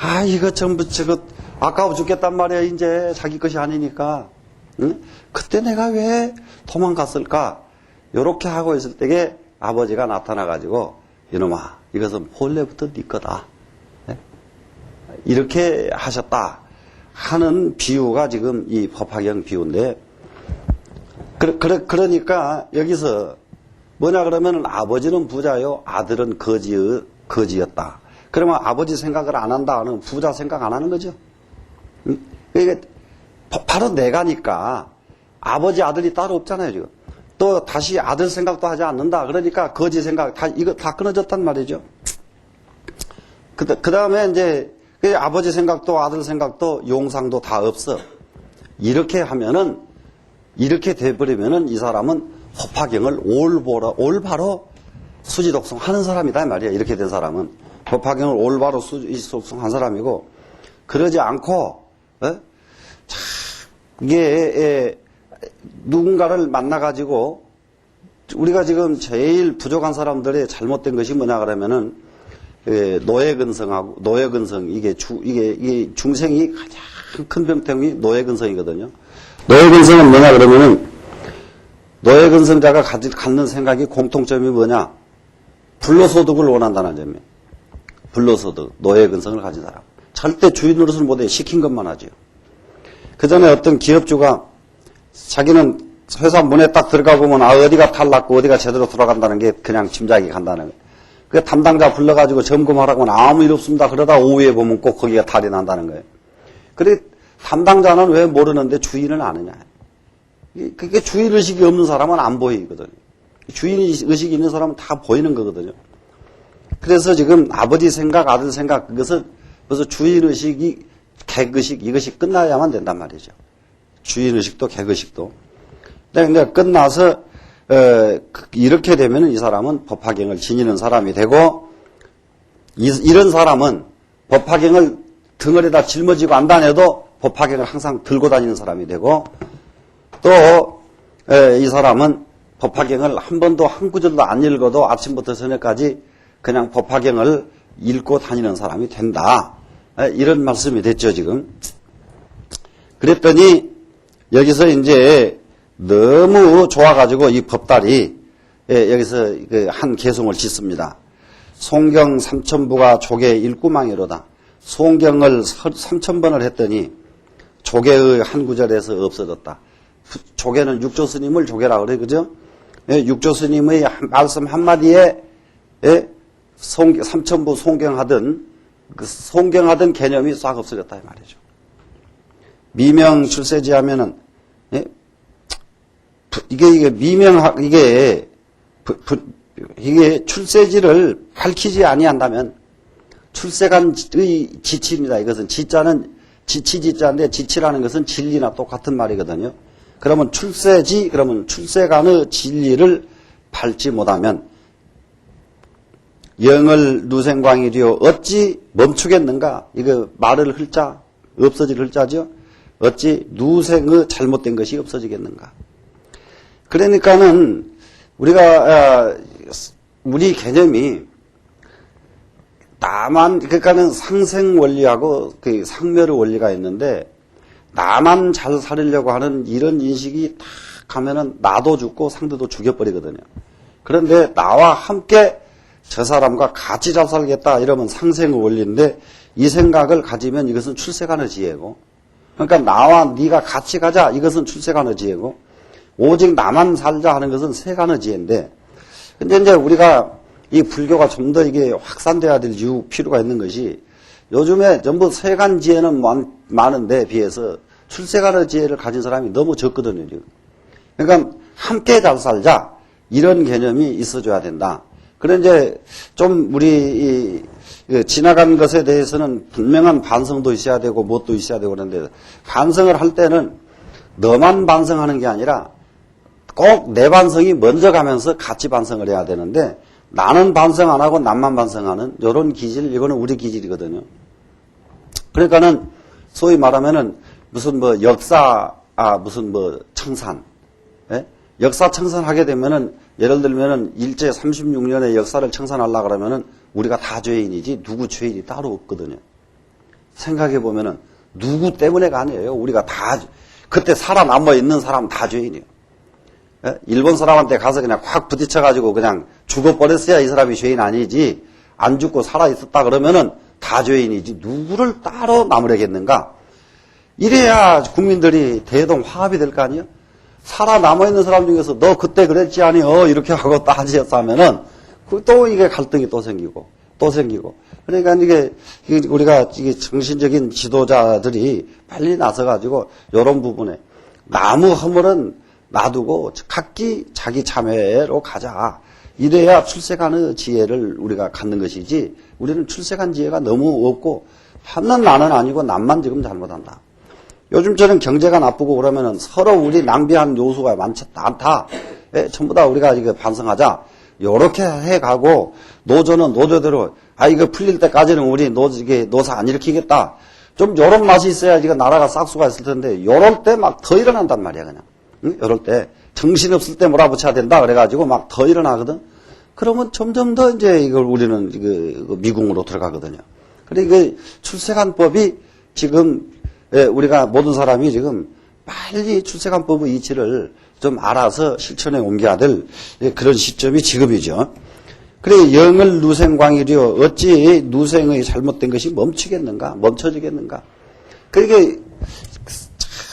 아, 이거 전부 저거 아까워 죽겠단 말이야, 이제. 자기 것이 아니니까. 응? 그때 내가 왜 도망갔을까? 요렇게 하고 있을 때에 아버지가 나타나가지고, 이놈아, 이것은 본래부터 네 거다. 네? 이렇게 하셨다. 하는 비유가 지금 이 법화경 비유인데, 그러니까 여기서 뭐냐 그러면 아버지는 부자요, 아들은 거지였다. 그러면 아버지 생각을 안 한다는 부자 생각 안 하는 거죠. 응? 이게 바로 내가니까 아버지 아들이 따로 없잖아요 지금. 또 다시 아들 생각도 하지 않는다. 그러니까 거지 생각 이거 다 끊어졌단 말이죠. 그 다음에 이제 아버지 생각도 아들 생각도 용상도 다 없어. 이렇게 하면은 이렇게 돼버리면은 이 사람은 법화경을 올바로 수지독송 하는 사람이다 이 말이야. 이렇게 된 사람은 법화경을 올바로 수지독송 한 사람이고, 그러지 않고 이게 누군가를 만나가지고 우리가 지금 제일 부족한 사람들의 잘못된 것이 뭐냐 그러면은 노예근성 이게 중생이 가장 큰 병통이 노예근성이거든요. 노예근성은 뭐냐 그러면은 노예근성자가 갖는 생각이 공통점이 뭐냐? 불로소득을 원한다는 점이에요. 불로소득, 노예근성을 가진 사람. 절대 주인 노릇을 못해. 시킨 것만 하죠. 그 전에 어떤 기업주가 자기는 회사 문에 딱 들어가 보면 어디가 탈났고 어디가 제대로 돌아간다는 게 그냥 짐작이 간다는 거예요. 그 담당자 불러가지고 점검하라고 하면 아무 일 없습니다. 그러다 오후에 보면 꼭 거기가 탈이 난다는 거예요. 그래 담당자는 왜 모르는데 주인을 아느냐. 그게 주인의식이 없는 사람은 안 보이거든요. 주인의식이 있는 사람은 다 보이는 거거든요. 그래서 지금 아버지 생각, 아들 생각, 그것은 벌써 주인의식이, 객의식, 이것이 끝나야만 된단 말이죠. 주인의식도 객의식도. 근데 끝나서, 이렇게 되면 이 사람은 법화경을 지니는 사람이 되고, 이런 사람은 법화경을 등을에다 짊어지고 안 다녀도 법화경을 항상 들고 다니는 사람이 되고, 또 이 사람은 법화경을 한 번도 한 구절도 안 읽어도 아침부터 저녁까지 그냥 법화경을 읽고 다니는 사람이 된다. 이런 말씀이 됐죠, 지금. 그랬더니 여기서 이제 너무 좋아가지고 이 법달이 여기서 한 개송을 짓습니다. 송경 3000부가 조계 일구망이로다. 송경을 3000번을 했더니 조계의 한 구절에서 없어졌다. 조계는 육조 스님을 조계라고 그래, 그죠? 육조 스님의 말씀 한마디에 3000부 송경하던 개념이 싹 없어졌다 이 말이죠. 미명 출세지 하면은 이게 출세지를 밝히지 아니한다면 출세간의 지치입니다. 이것은 지자는 지치지자인데 지치라는 것은 진리나 똑같은 말이거든요. 그러면 그러면 출세간의 진리를 밟지 못하면 영을 누생광이리요 어찌 멈추겠는가? 이거 말을 흘자 없어질 흘자죠. 어찌 누생의 잘못된 것이 없어지겠는가? 그러니까는 우리 개념이 그러니까는 상생 원리하고 그 상멸의 원리가 있는데, 나만 잘 살으려고 하는 이런 인식이 딱 가면은 나도 죽고 상대도 죽여버리거든요. 그런데 나와 함께 저 사람과 같이 잘 살겠다 이러면 상생의 원리인데, 이 생각을 가지면 이것은 출세간의 지혜고, 그러니까 나와 네가 같이 가자 이것은 출세간의 지혜고, 오직 나만 살자 하는 것은 세간의 지혜인데, 근데 이제 우리가 이 불교가 좀 더 이게 확산돼야 될 필요가 있는 것이, 요즘에 전부 세간 지혜는 많은데 비해서 출세간의 지혜를 가진 사람이 너무 적거든요, 지금. 그러니까 함께 잘 살자 이런 개념이 있어줘야 된다. 그런 이제 좀 우리 지나간 것에 대해서는 분명한 반성도 있어야 되고 뭣도 있어야 되고 그런데, 반성을 할 때는 너만 반성하는 게 아니라 꼭 내 반성이 먼저 가면서 같이 반성을 해야 되는데, 나는 반성 안 하고 남만 반성하는 이런 기질, 이거는 우리 기질이거든요. 그러니까는 소위 말하면은 무슨 무슨 청산, 역사 청산하게 되면은, 예를 들면은 일제 36년의 역사를 청산하려고 그러면은 우리가 다 죄인이지 누구 죄인이 따로 없거든요. 생각해 보면은 누구 때문에가 아니에요. 우리가 다 그때 살아남아 있는 사람 다 죄인이에요. 일본 사람한테 가서 그냥 확 부딪혀가지고 그냥 죽어버렸어야 이 사람이 죄인 아니지, 안 죽고 살아있었다 그러면은 다 죄인이지 누구를 따로 남으려겠는가? 이래야 국민들이 대동 화합이 될 거 아니에요? 살아남아있는 사람 중에서 너 그때 그랬지 아니요 이렇게 하고 따지었다면은 또 이게 갈등이 또 생기고 그러니까 이게 우리가 이게 정신적인 지도자들이 빨리 나서가지고 이런 부분에 나무 허물은 놔두고 각기 자기 참회로 가자. 이래야 출세간의 지혜를 우리가 갖는 것이지, 우리는 출세간 지혜가 너무 없고 하는 나는 아니고 남만 지금 잘못한다. 요즘처럼 경제가 나쁘고 그러면은 서로 우리 낭비한 요소가 많다. 전부 다 우리가 이거 반성하자. 요렇게 해가고, 노조는 노조대로 이거 풀릴 때까지는 우리 노사 안 일으키겠다. 좀 요런 맛이 있어야 이거 나라가 싹수가 있을 텐데, 요럴 때 막 더 일어난단 말이야 그냥. 응? 이럴 때 정신없을 때 몰아붙여야 된다 그래가지고 막 더 일어나거든. 그러면 점점 더 이제 이걸 우리는 미궁으로 들어가거든요. 그러니까 출세간법이 지금 우리가 모든 사람이 지금 빨리 출세간법의 이치를 좀 알아서 실천에 옮겨야 될 그런 시점이 지금이죠. 그래 영을 누생광이려 어찌 누생의 잘못된 것이 멈춰지겠는가? 그러니까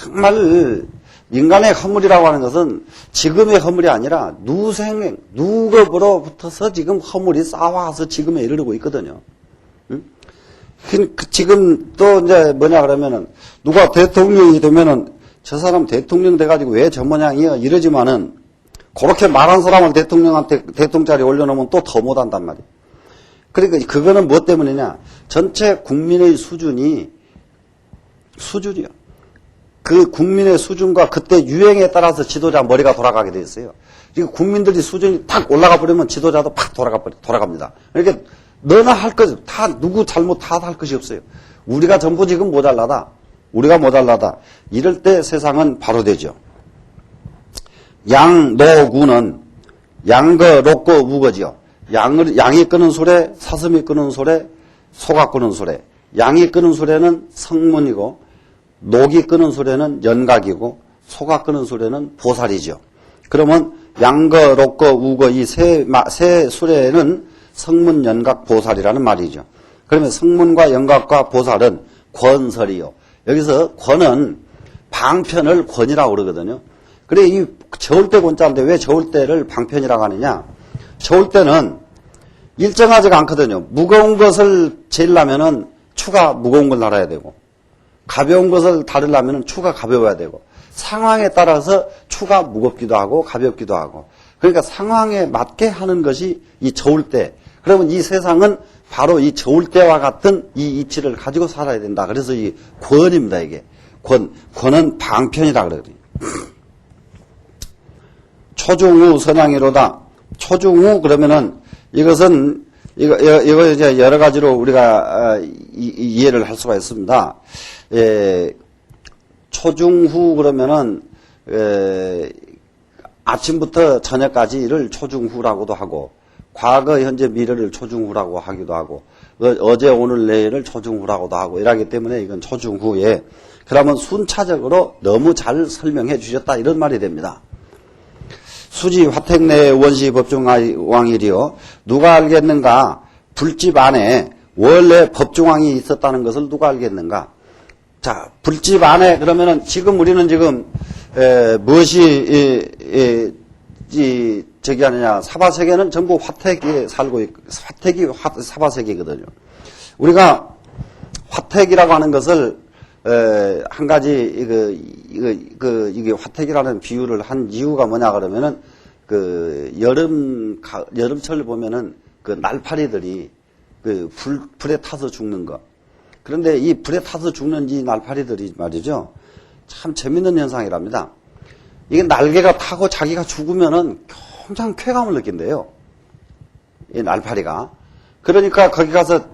정말 인간의 허물이라고 하는 것은 지금의 허물이 아니라 누겁으로부터서 지금 허물이 쌓아와서 지금에 이르르고 있거든요. 응? 지금 또 이제 뭐냐 그러면은 누가 대통령이 되면은 저 사람 대통령 돼가지고 왜 저 모양이야 이러지만은, 그렇게 말한 사람을 대통령한테 대통령 자리에 올려놓으면 또 더 못한단 말이에요. 그러니까 그거는 뭐 때문이냐? 전체 국민의 수준이요. 그 국민의 수준과 그때 유행에 따라서 지도자 머리가 돌아가게 돼 있어요. 그러니까 국민들이 수준이 탁 올라가 버리면 지도자도 팍 돌아갑니다. 그러니까 너나 할 것, 다, 누구 잘못 다 할 것이 없어요. 우리가 전부 지금 모자라다. 우리가 모자라다. 이럴 때 세상은 바로 되죠. 양, 노, 구는 양거, 록거, 우거지요. 양이 끄는 소래, 사슴이 끄는 소래, 소가 끄는 소래. 양이 끄는 소래는 성문이고, 녹이 끄는 소래는 연각이고, 소가 끄는 소래는 보살이죠. 그러면 양거, 록거, 우거 이 세 수레는 성문, 연각, 보살이라는 말이죠. 그러면 성문과 연각과 보살은 권설이요. 여기서 권은 방편을 권이라고 그러거든요. 그래, 이 저울대 권자인데 왜 저울대를 방편이라고 하느냐? 저울대는 일정하지가 않거든요. 무거운 것을 재려면은 추가 무거운 걸 달아야 되고, 가벼운 것을 다루려면은 추가 가벼워야 되고, 상황에 따라서 추가 무겁기도 하고 가볍기도 하고, 그러니까 상황에 맞게 하는 것이 이 저울대. 그러면 이 세상은 바로 이 저울대와 같은 이 이치를 가지고 살아야 된다. 그래서 이 권입니다, 이게. 권은 방편이라 그러거든요. 초중후 선양이로다. 초중후 그러면은 이것은 이거 이제 여러 가지로 우리가 이해를 할 수가 있습니다. 초중후 그러면은 아침부터 저녁까지를 초중후라고도 하고, 과거, 현재, 미래를 초중후라고 하기도 하고, 어제, 오늘, 내일을 초중후라고도 하고, 이러기 때문에 이건 초중후에, 그러면 순차적으로 너무 잘 설명해 주셨다, 이런 말이 됩니다. 수지 화택 내 원시 법중왕이리요. 누가 알겠는가? 불집 안에 원래 법중왕이 있었다는 것을 누가 알겠는가? 자, 불집 안에 그러면은 지금 우리는 지금 무엇이 저기 하느냐? 사바세계는 전부 화택에 살고 있고, 화택이 사바세계거든요. 우리가 화택이라고 하는 것을 한 가지 이게 화택이라는 비유를 한 이유가 뭐냐 그러면은 여름철 보면은 그 날파리들이 불에 타서 죽는 거. 그런데 이 불에 타서 죽는 이 날파리들이 말이죠. 참 재밌는 현상이랍니다. 이게 날개가 타고 자기가 죽으면은 굉장히 쾌감을 느낀대요. 이 날파리가. 그러니까 거기 가서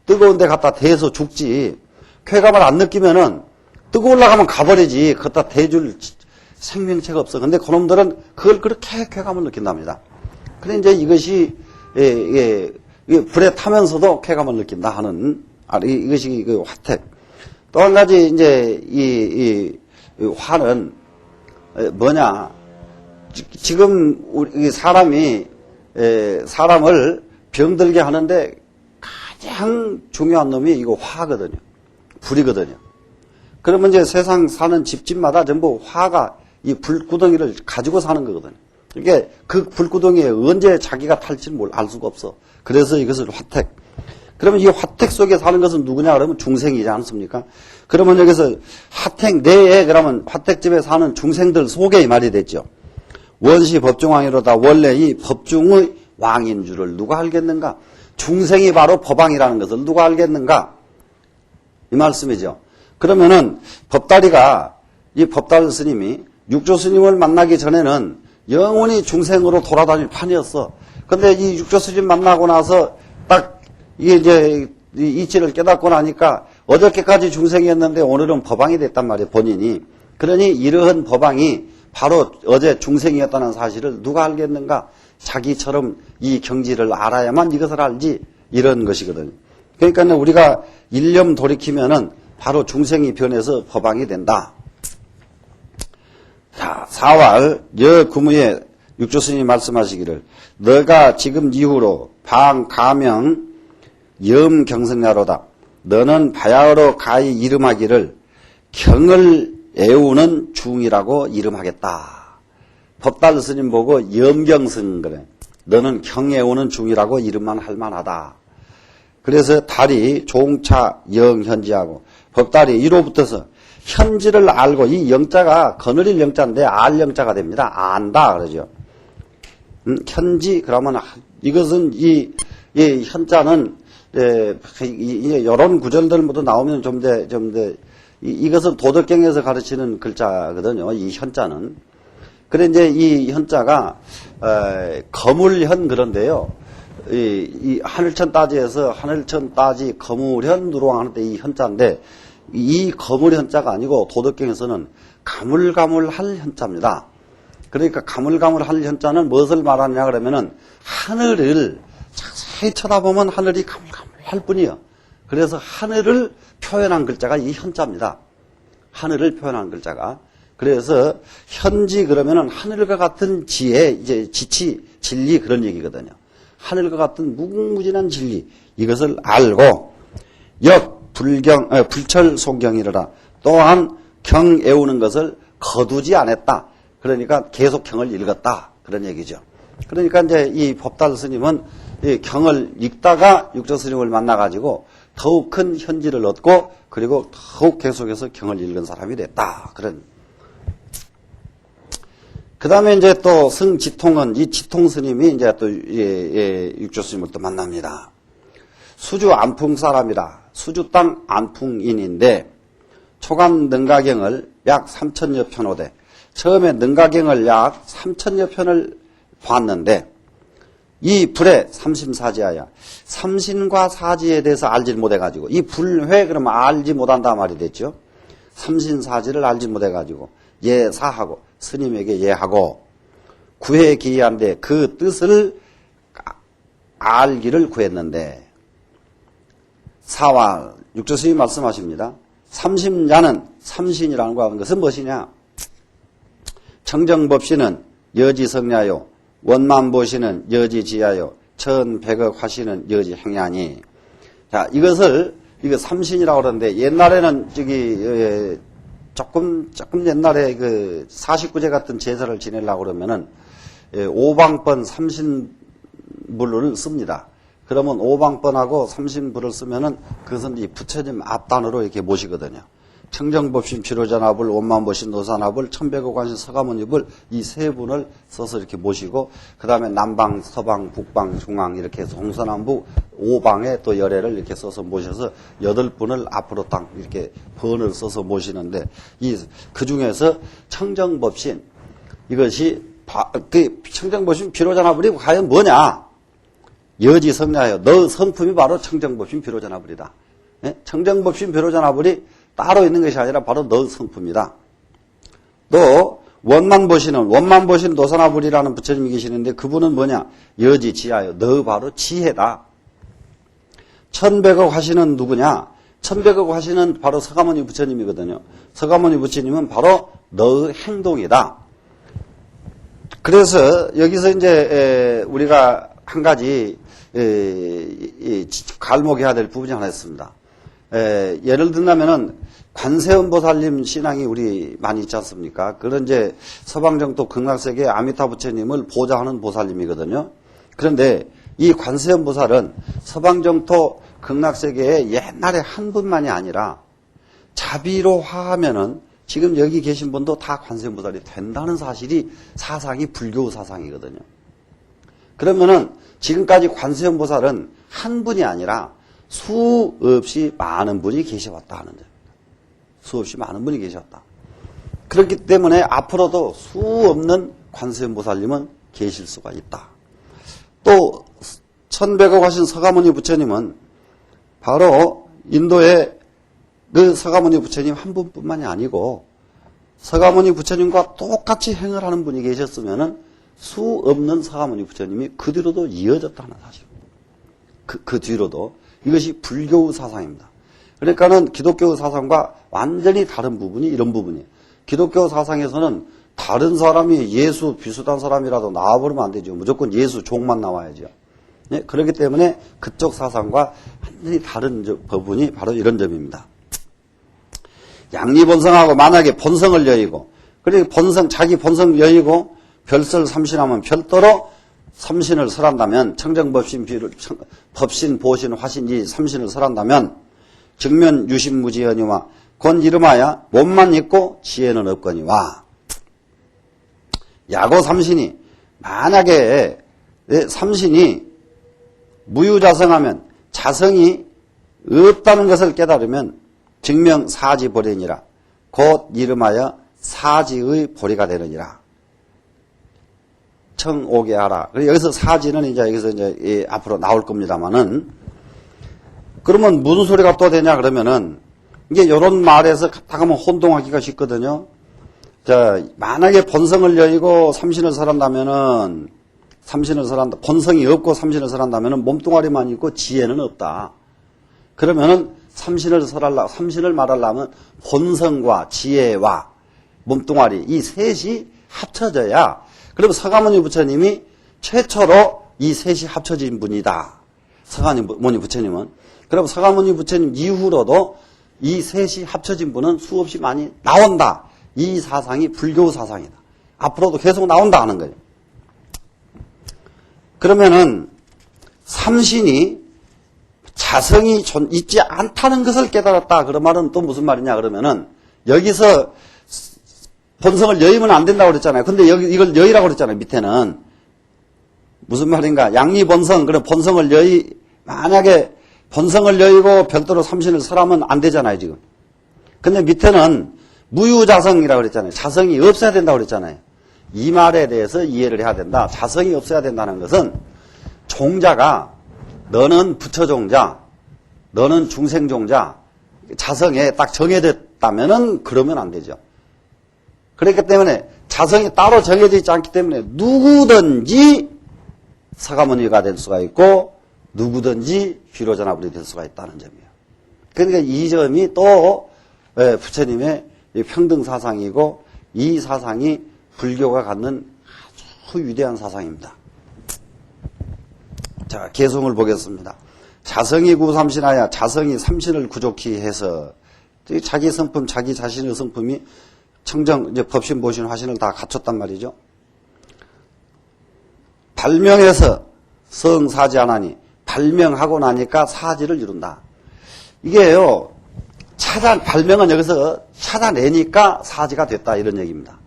뜨거운 데 갖다 대서 죽지. 쾌감을 안 느끼면은 뜨거 올라가면 가버리지. 그것다 대줄 생명체가 없어. 근데 그놈들은 그걸 그렇게 쾌감을 느낀답니다. 그래 이제 이것이 불에 타면서도 쾌감을 느낀다 하는 이것이 그 화택. 또 한 가지 이제 이 화는 뭐냐? 지금 우리 사람이 사람을 병들게 하는데 가장 중요한 놈이 이거 화거든요. 불이거든요. 그러면 이제 세상 사는 집집마다 전부 화가 이 불구덩이를 가지고 사는 거거든요. 이게 그 불구덩이에 언제 자기가 탈지 알 수가 없어. 그래서 이것을 화택. 그러면 이 화택 속에 사는 것은 누구냐 그러면 중생이지 않습니까? 그러면 여기서 화택 내에 그러면 화택집에 사는 중생들 속에 이 말이 됐죠. 원시 법중왕이로다. 원래 이 법중의 왕인 줄을 누가 알겠는가? 중생이 바로 법왕이라는 것을 누가 알겠는가? 이 말씀이죠. 그러면은 법다리가 이 법달 스님이 육조 스님을 만나기 전에는 영원히 중생으로 돌아다닐 판이었어. 근데 이 육조 스님 만나고 나서 딱 이게 이제 이치를 깨닫고 나니까 어저께까지 중생이었는데 오늘은 법왕이 됐단 말이에요, 본인이. 그러니 이러한 법왕이 바로 어제 중생이었다는 사실을 누가 알겠는가? 자기처럼 이 경지를 알아야만 이것을 알지. 이런 것이거든요. 그러니까 우리가 일념 돌이키면은 바로 중생이 변해서 법왕이 된다. 자, 4월 여구무에 육조스님이 말씀하시기를 너가 지금 이후로 방, 가명, 염경성야로다. 너는 바야흐로 가히 이름하기를 경을 애우는 중이라고 이름하겠다. 법달 스님 보고 염경성 그래. 너는 경 애우는 중이라고 이름만 할 만하다. 그래서 달이 종차 영현지하고 법달이 이로 붙어서 현지를 알고 이 영자가 거느릴 영자인데 알 영자가 됩니다. 안다 그러죠. 현지 그러면 이것은 이 현자는 이런 구절들 모두 나오면 좀 더 이것은 도덕경에서 가르치는 글자거든요. 이 현자는. 그래 이제 이 현자가 거물현 그런데요. 이 하늘천 따지에서 하늘천 따지 거물현 누롱 하는데 이 현자인데 이 거물현자가 아니고 도덕경에서는 가물가물할 현자입니다. 그러니까 가물가물할 현자는 무엇을 말하느냐 그러면은 하늘을 자세히 쳐다보면 하늘이 가물가물할 뿐이요. 그래서 하늘을 표현한 글자가 이 현자입니다. 하늘을 표현한 글자가. 그래서 현지 그러면은 하늘과 같은 지혜, 이제 지치, 진리 그런 얘기거든요. 하늘과 같은 무궁무진한 진리 이것을 알고 불철 송경이르라. 또한 경 애우는 것을 거두지 않았다. 그러니까 계속 경을 읽었다. 그런 얘기죠. 그러니까 이제 이 법달 스님은 이 경을 읽다가 육조 스님을 만나가지고 더욱 큰 현지를 얻고 그리고 더욱 계속해서 경을 읽은 사람이 됐다. 그런. 그 다음에 이제 또 승지통은 이 지통 스님이 이제 또 육조 스님을 또 만납니다. 수주 안풍 사람이라. 수주 땅 안풍인인데 초간 능가경을 약 3천여 편호대. 처음에 능가경을 약 3천여 편을 봤는데 이 불에 삼심사지하여 삼신과 사지에 대해서 알지 못해가지고 이 불회 그러면 알지 못한다 말이 됐죠. 삼신사지를 알지 못해가지고 예사하고 스님에게 예하고 구해 기이한데 그 뜻을 알기를 구했는데 사와 육조 스님이 말씀하십니다. 삼심자는 삼신이라는 거 하는 것은 무엇이냐? 청정법시는 여지성야요, 원만보시는 여지지야요, 천백억 화시는 여지행야니. 자, 이거 삼신이라고 그러는데 옛날에는 조금 옛날에 그 49제 같은 제사를 지내려고 그러면은 오방번 삼신불을 씁니다. 그러면 오방번하고 삼신불을 쓰면은 그것은 이 부처님 앞단으로 이렇게 모시거든요. 청정법신 비로자나불, 원만보신 노사나불, 천백억관신 서가모니불 이 세 분을 써서 이렇게 모시고 그 다음에 남방, 서방, 북방, 중앙 이렇게 해서 동서남북 5방에 또 열애를 이렇게 써서 모셔서 8분을 앞으로 딱 이렇게 번을 써서 모시는데 그 중에서 청정법신 이것이 청정법신 비로자나불이 과연 뭐냐? 여지성야요. 너 성품이 바로 청정법신 비로자나불이다. 네? 청정법신 비로자나불이 따로 있는 것이 아니라 바로 너 성품이다. 또 원만보시는 노사나불이라는 부처님이 계시는데 그분은 뭐냐? 여지지하여. 너 바로 지혜다. 천백억 화시는 누구냐? 천백억 화시는 바로 서가모니 부처님이거든요. 서가모니 부처님은 바로 너의 행동이다. 그래서 여기서 이제 우리가 한 가지 갈목해야 될 부분이 하나 있습니다. 예를 든다면은 관세음보살님 신앙이 우리 많이 있지 않습니까? 그런 이제 서방정토 극락세계 아미타 부처님을 보좌하는 보살님이거든요. 그런데 이 관세음보살은 서방정토 극락세계에 옛날에 한 분만이 아니라 자비로 화하면은 지금 여기 계신 분도 다 관세음보살이 된다는 사상이 불교 사상이거든요. 그러면은 지금까지 관세음보살은 한 분이 아니라 수없이 많은 분이 계셔왔다 하는 점입니다. 수없이 많은 분이 계셨다. 그렇기 때문에 앞으로도 수없는 관세음보살님은 계실 수가 있다. 또 천백억 하신 서가모니 부처님은 바로 인도의 그 서가모니 부처님 한 분뿐만이 아니고 서가모니 부처님과 똑같이 행을 하는 분이 계셨으면은 수 없는 서가모니 부처님이 그 뒤로도 이어졌다는 사실입니다. 그 뒤로도 이것이 불교 사상입니다. 그러니까는 기독교 사상과 완전히 다른 부분이 이런 부분이에요. 기독교 사상에서는 다른 사람이 예수 비슷한 사람이라도 나와버리면 안 되죠. 무조건 예수 종만 나와야죠. 네? 그렇기 때문에 그쪽 사상과 완전히 다른 부분이 바로 이런 점입니다. 양리본성하고 만약에 본성을 여의고, 그리고 자기 본성 여의고, 별설 삼신하면 별도로 삼신을 설한다면, 청정법신, 법신, 보신, 화신 이 삼신을 설한다면, 정면 유심무지연이와 곧 이름하여 몸만 있고 지혜는 없거니와. 야고 삼신이, 만약에 삼신이 무유자성하면 자성이 없다는 것을 깨달으면 증명 사지 보리니라. 곧 이름하여 사지의 보리가 되느니라. 청 오게 하라. 그리고 여기서 사지는 이제 여기서 이제 앞으로 나올 겁니다만은, 그러면 무슨 소리가 또 되냐 그러면은, 이게 요런 말에서 갔다 가면 혼동하기가 쉽거든요. 자, 만약에 본성을 여의고 삼신을 설한다면은, 본성이 없고 삼신을 설한다면은 몸뚱아리만 있고 지혜는 없다. 그러면은 삼신을 말하려면 본성과 지혜와 몸뚱아리, 이 셋이 합쳐져야, 그러면 서가모니 부처님이 최초로 이 셋이 합쳐진 분이다. 서가모니 부처님은. 그럼 서가모니 부처님 이후로도 이 셋이 합쳐진 분은 수없이 많이 나온다. 이 사상이 불교 사상이다. 앞으로도 계속 나온다 하는 거예요. 그러면은 삼신이 자성이 있지 않다는 것을 깨달았다. 그런 말은 또 무슨 말이냐 그러면은, 여기서 본성을 여의면 안 된다고 그랬잖아요. 근데 여기 이걸 여의라고 그랬잖아요. 밑에는 무슨 말인가? 양리본성, 그런 본성을 만약에 본성을 여의고 별도로 삼신을 설하면 안 되잖아요, 지금. 근데 밑에는 무유자성이라고 그랬잖아요. 자성이 없어야 된다고 그랬잖아요. 이 말에 대해서 이해를 해야 된다. 자성이 없어야 된다는 것은, 종자가 너는 부처종자, 너는 중생종자, 자성에 딱 정해졌다면은 그러면 안 되죠. 그렇기 때문에 자성이 따로 정해져 있지 않기 때문에 누구든지 서가모니가 될 수가 있고 누구든지 비로자나불이 될 수가 있다는 점이에요. 그러니까 이 점이 또 부처님의 평등 사상이고, 이 사상이 불교가 갖는 아주 위대한 사상입니다. 자, 개성을 보겠습니다. 자성이 구삼신하여, 자성이 삼신을 구족히 해서, 자기 성품, 자기 자신의 성품이 청정, 이제 법신, 보신, 화신을 다 갖췄단 말이죠. 발명해서 성사지하나니, 발명하고 나니까 사지를 이룬다. 이게요, 발명은 여기서 찾아내니까 사지가 됐다, 이런 얘기입니다.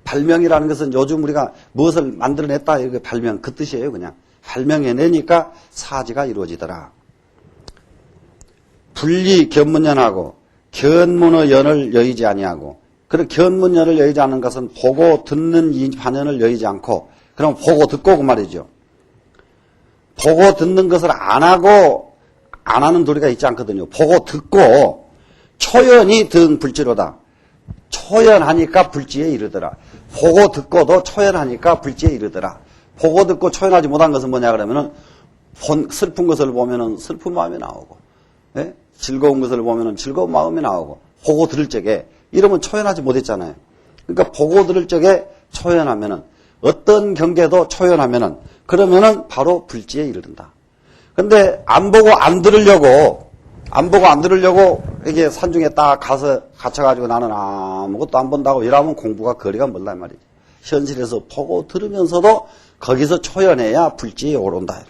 발명이라는 것은 요즘 우리가 무엇을 만들어냈다, 이렇게 발명, 그 뜻이에요, 그냥. 발명해내니까 사지가 이루어지더라. 분리 견문연하고 견문의 연을 여의지 아니하고, 그런 견문연을 여의지 않는 것은 보고 듣는 이 반연을 여의지 않고, 그럼 보고 듣고 그 말이죠. 보고 듣는 것을 안 하고 안 하는 도리가 있지 않거든요. 보고 듣고 초연이 등 불지로다. 초연하니까 불지에 이르더라. 보고 듣고도 초연하니까 불지에 이르더라. 보고 듣고 초연하지 못한 것은 뭐냐 그러면은, 슬픈 것을 보면은 슬픈 마음이 나오고, 예? 즐거운 것을 보면은 즐거운 마음이 나오고, 보고 들을 적에 이러면 초연하지 못했잖아요. 그러니까 보고 들을 적에 초연하면은, 어떤 경계도 초연하면은, 그러면은 바로 불지에 이르른다. 근데 안 보고 안 들으려고 이게 산중에 딱 가서 갇혀가지고 나는 아무것도 안 본다고 이러면 공부가 거리가 멀단 말이죠. 현실에서 보고 들으면서도 거기서 초연해야 불지에 오른다.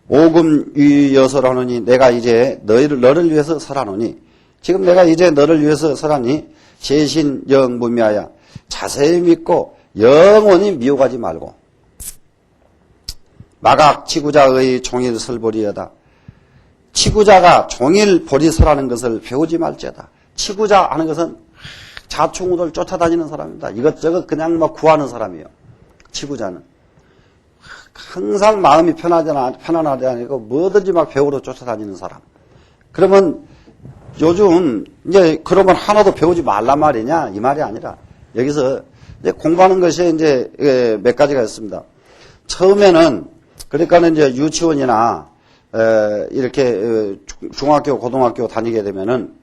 오금 위여설하노니, 내가 이제 너를 위해서 설하노니, 지금 내가 이제 너를 위해서 설하니, 제신 영무미하여 자세히 믿고 영원히 미혹하지 말고, 마각 치구자의 종일 설보리여다. 치구자가 종일 보리설하는 것을 배우지 말지어다. 치구자 하는 것은 자충우돌 쫓아다니는 사람입니다. 이것저것 그냥 막 구하는 사람이에요. 치구자는 항상 마음이 편안하지 않고 뭐든지 막 배우러 쫓아다니는 사람. 그러면 요즘 이제 그러면 하나도 배우지 말란 말이냐 이 말이 아니라, 여기서 이제 공부하는 것이 이제 몇 가지가 있습니다. 처음에는 그러니까는 이제 유치원이나 이렇게 중학교, 고등학교 다니게 되면은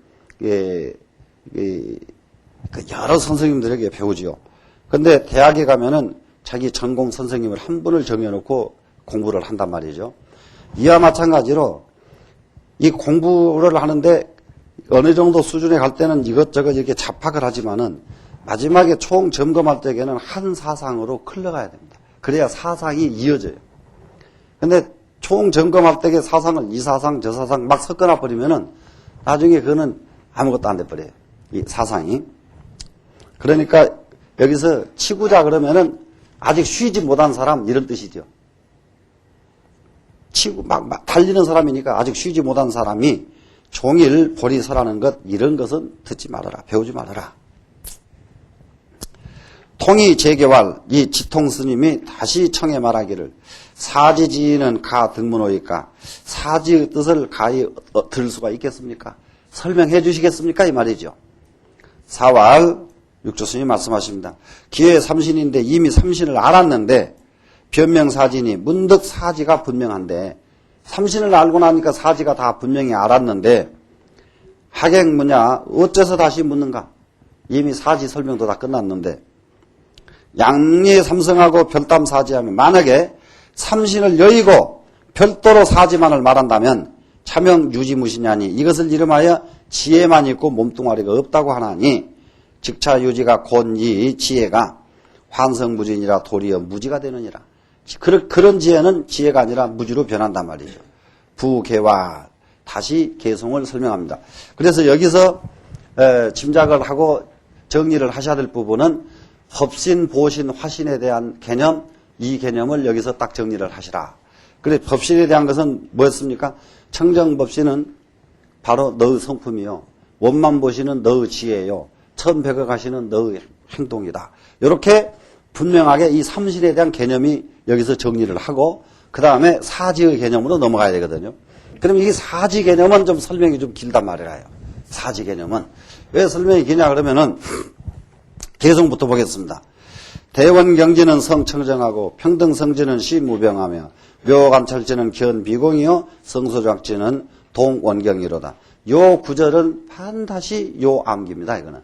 여러 선생님들에게 배우지요. 근데 대학에 가면은 자기 전공 선생님을 한 분을 정해놓고 공부를 한단 말이죠. 이와 마찬가지로 이 공부를 하는데 어느 정도 수준에 갈 때는 이것저것 이렇게 잡학을 하지만은 마지막에 총 점검할 때에는 한 사상으로 흘러가야 됩니다. 그래야 사상이 이어져요. 근데 총 점검할 때에 사상을 이 사상 저 사상 막 섞어놔 버리면은 나중에 그거는 아무것도 안 돼 버려요. 이 사상이. 그러니까 여기서 치구자 그러면은 아직 쉬지 못한 사람 이런 뜻이죠. 치고 막 달리는 사람이니까 아직 쉬지 못한 사람이 종일 보리설하는 것 이런 것은 듣지 말아라. 배우지 말아라. 통이 재개왈 이 지통 스님이 다시 청해 말하기를 사지지는 가 등문호이까 사지의 뜻을 가히 들 수가 있겠습니까? 설명해 주시겠습니까? 이 말이죠. 사왈 육조스님이 말씀하십니다. 기회 삼신인데 이미 삼신을 알았는데 변명사진이 문득 사지가 분명한데 삼신을 알고 나니까 사지가 다 분명히 알았는데 하객무냐 어째서 다시 묻는가? 이미 사지 설명도 다 끝났는데 양리 삼성하고 별담 사지하면 만약에 삼신을 여의고 별도로 사지만을 말한다면 차명 유지무시냐니 이것을 이름하여 지혜만 있고 몸뚱아리가 없다고 하나니 즉차 유지가 곤이 지혜가 환성무진이라 도리어 무지가 되느니라. 그런 지혜는 지혜가 아니라 무지로 변한단 말이죠. 부개화 다시 개송을 설명합니다. 그래서 여기서 짐작을 하고 정리를 하셔야 될 부분은 법신, 보신, 화신에 대한 개념, 이 개념을 여기서 딱 정리를 하시라. 그래 법신에 대한 것은 뭐였습니까? 청정법신은 바로 너의 성품이요. 원만보신은 너의 지혜요. 천백억하시는 너의 행동이다. 이렇게 분명하게 이 삼신에 대한 개념이 여기서 정리를 하고 그 다음에 사지의 개념으로 넘어가야 되거든요. 그럼 이 사지 개념은 좀 설명이 좀 길단 말이에요. 사지 개념은. 왜 설명이 기냐 그러면은 개성부터 보겠습니다. 대원경지는 성청정하고 평등성지는 시무병하며 묘관찰지는 견비공이요 성소작지는 동원경이로다. 요 구절은 반드시 요 암기입니다. 이거는.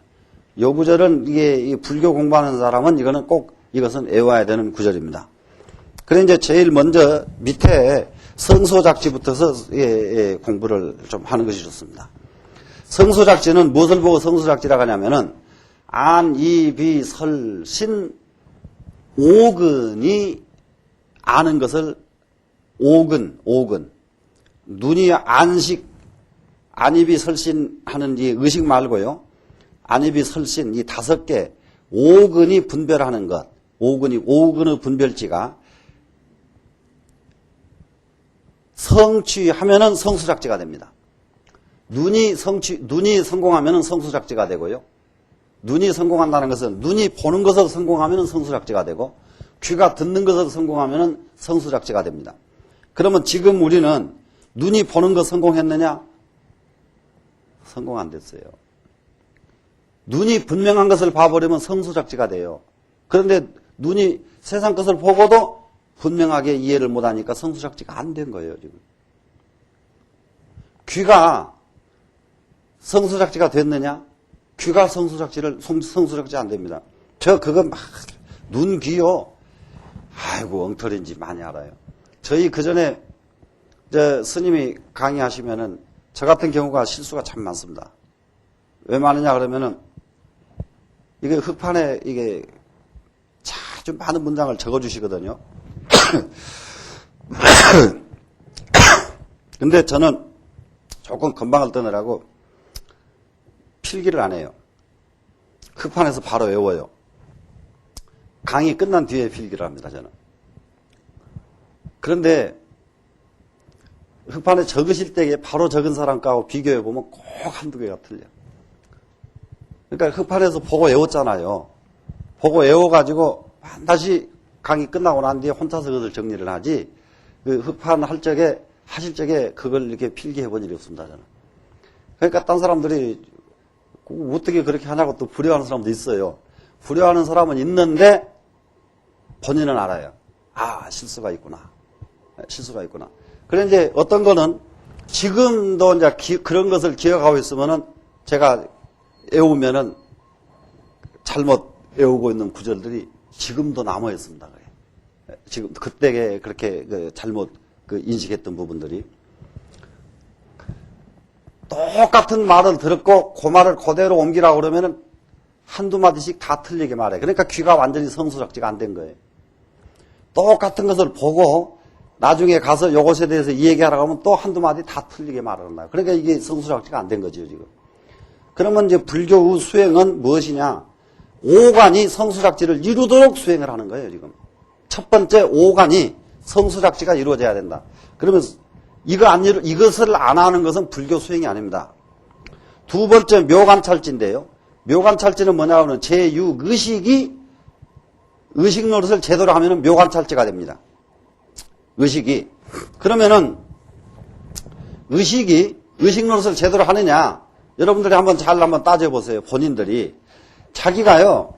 요 구절은 이게 이 불교 공부하는 사람은 이거는 꼭 이것은 외워야 되는 구절입니다. 그래 이제 제일 먼저 밑에 성소작지부터서 공부를 좀 하는 것이 좋습니다. 성소작지는 무엇을 보고 성소작지라고 하냐면은 안, 이, 비, 설, 신, 오근이 아는 것을 오근. 눈이 안식, 안입이 설신 하는 이 의식 말고요. 안입이 설신 이 5개, 오근이 분별하는 것. 오근의 분별지가 성취하면은 성수작지가 됩니다. 눈이 성공하면은 성수작지가 되고요. 눈이 성공한다는 것은 눈이 보는 것을 성공하면은 성수작지가 되고 귀가 듣는 것을 성공하면은 성수작지가 됩니다. 그러면 지금 우리는 눈이 보는 것 성공했느냐? 성공 안 됐어요. 눈이 분명한 것을 봐버리면 성수작지가 돼요. 그런데 눈이 세상 것을 보고도 분명하게 이해를 못하니까 성수작지가 안 된 거예요. 지금. 귀가 성수작지가 됐느냐? 귀가 성수작지 안 됩니다. 저 그거 막 눈, 귀요. 아이고 엉터리인지 많이 알아요. 저희 그 전에 스님이 강의하시면은 저 같은 경우가 실수가 참 많습니다. 왜 많으냐 그러면은 이게 흑판에 이게 아주 많은 문장을 적어주시거든요. 근데 저는 조금 건방을 떠느라고 필기를 안 해요. 흑판에서 바로 외워요. 강의 끝난 뒤에 필기를 합니다, 저는. 그런데 흑판에 적으실 때 바로 적은 사람하고 비교해보면 꼭 한두 개가 틀려. 그러니까 흑판에서 보고 외웠잖아요. 보고 외워가지고 다시 강의 끝나고 난 뒤에 혼자서 그것을 정리를 하지, 그 흑판 하실 적에 그걸 이렇게 필기해본 일이 없습니다, 저는. 그러니까 딴 사람들이 어떻게 그렇게 하냐고 또 불효하는 사람도 있어요. 불효하는 사람은 있는데 본인은 알아요. 아, 실수가 있구나. 그래 이제 어떤 거는 지금도 이제 그런 것을 기억하고 있으면은 제가 외우면은 잘못 외우고 있는 구절들이 지금도 남아 있습니다. 지금 그때 그렇게 잘못 인식했던 부분들이 똑같은 말을 들었고 그 말을 그대로 옮기라고 그러면은 한두 마디씩 다 틀리게 말해. 그러니까 귀가 완전히 성수작지가 안 된 거예요. 똑같은 것을 보고 나중에 가서 이것에 대해서 이 얘기하라고 하면 또 한두 마디 다 틀리게 말한다. 그러니까 이게 성수작지가 안 된 거죠, 지금. 그러면 이제 불교의 수행은 무엇이냐? 오간이 성수작지를 이루도록 수행을 하는 거예요, 지금. 첫 번째 오간이 성수작지가 이루어져야 된다. 그러면 이것을 안 하는 것은 불교 수행이 아닙니다. 두 번째 묘관찰지인데요. 묘관찰지는 뭐냐 하면 제6의식이 의식 노릇을 제대로 하면은 묘관찰지가 됩니다. 의식이. 그러면은 의식 노릇을 제대로 하느냐? 여러분들이 한번 따져보세요. 본인들이. 자기가요,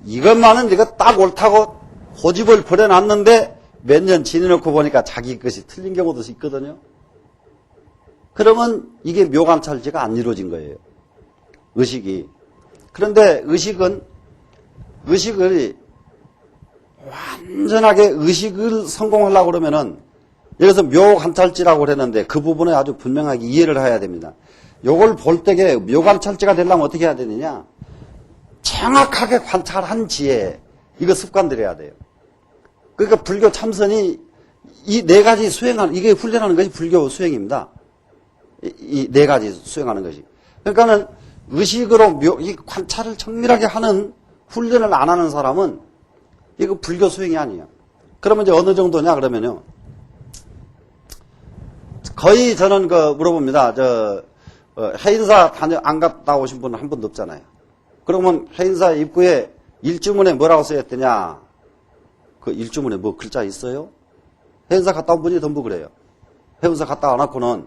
이것만은 내가 딱 옳다고 고집을 부려놨는데 몇 년 지내놓고 보니까 자기 것이 틀린 경우도 있거든요. 그러면 이게 묘관찰지가 안 이루어진 거예요. 의식이. 그런데 의식을 완전하게 의식을 성공하려고 그러면은 여기서 묘관찰지라고 그랬는데 그 부분에 아주 분명하게 이해를 해야 됩니다. 요걸 볼 때에 묘관찰지가 되려면 어떻게 해야 되느냐? 정확하게 관찰한 지혜. 이거 습관 들여야 돼요. 그러니까 불교 참선이 이 네 가지 수행하는, 이게 훈련하는 것이 불교 수행입니다. 이 네 가지 수행하는 것이. 그러니까는 의식으로 이 관찰을 정밀하게 하는 훈련을 안 하는 사람은 이거 불교 수행이 아니에요. 그러면 이제 어느 정도냐 그러면요. 거의 저는 물어봅니다. 해인사 안 갔다 오신 분은 한 분도 없잖아요. 그러면 해인사 입구에 일주문에 뭐라고 써있더냐? 그 일주문에 뭐 글자 있어요? 해인사 갔다 온 분이 전부 그래요. 해인사 갔다 안 왔고는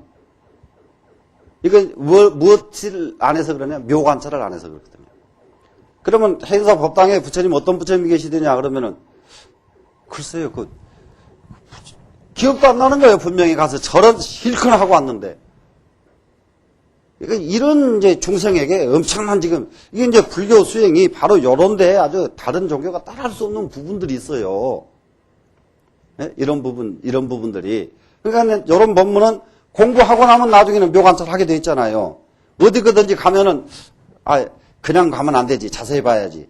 이건 무엇을 안 해서 그러냐? 묘관찰을 안 해서 그렇거든요. 그러면 해인사 법당에 부처님 어떤 부처님이 계시더냐 그러면은 글쎄요, 기억도 안 나는 거예요. 분명히 가서 저런 실컷 하고 왔는데. 이런 이제 중생에게 엄청난 지금 이게 이제 불교 수행이 바로 요런데 아주 다른 종교가 따라할 수 없는 부분들이 있어요. 네? 이런 부분들이. 그러니까 이런 법문은 공부하고 나면 나중에는 묘관찰 하게 돼 있잖아요. 어디든지 가면은 그냥 가면 안 되지. 자세히 봐야지.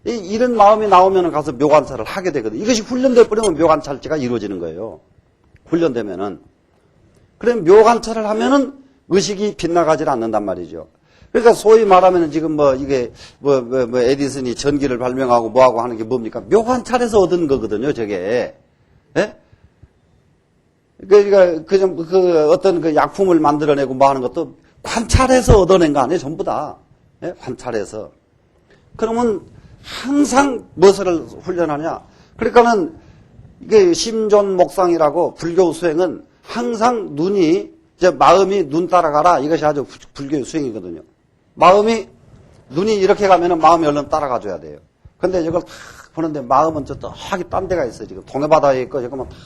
이런 마음이 나오면 가서 묘관찰을 하게 되거든요. 이것이 훈련돼 버리면 묘관찰지가 이루어지는 거예요. 훈련되면은. 그래 묘관찰을 하면은 의식이 빗나가질 않는단 말이죠. 그러니까 소위 말하면 지금 이게 에디슨이 전기를 발명하고 뭐하고 하는 게 뭡니까? 묘관찰에서 얻은 거거든요, 저게. 예? 그러니까 어떤 약품을 만들어내고 뭐 하는 것도 관찰해서 얻어낸 거 아니에요, 전부 다. 예? 관찰해서. 그러면 항상 무엇을 훈련하냐? 그러니까는 이게 심존목상이라고 불교 수행은 항상 마음이 눈 따라가라. 이것이 아주 불교의 수행이거든요. 눈이 이렇게 가면은 마음이 얼른 따라가줘야 돼요. 근데 이걸 탁 보는데 마음은 저기 딴 데가 있어요. 지금 동해바다에 있고, 잠깐만 탁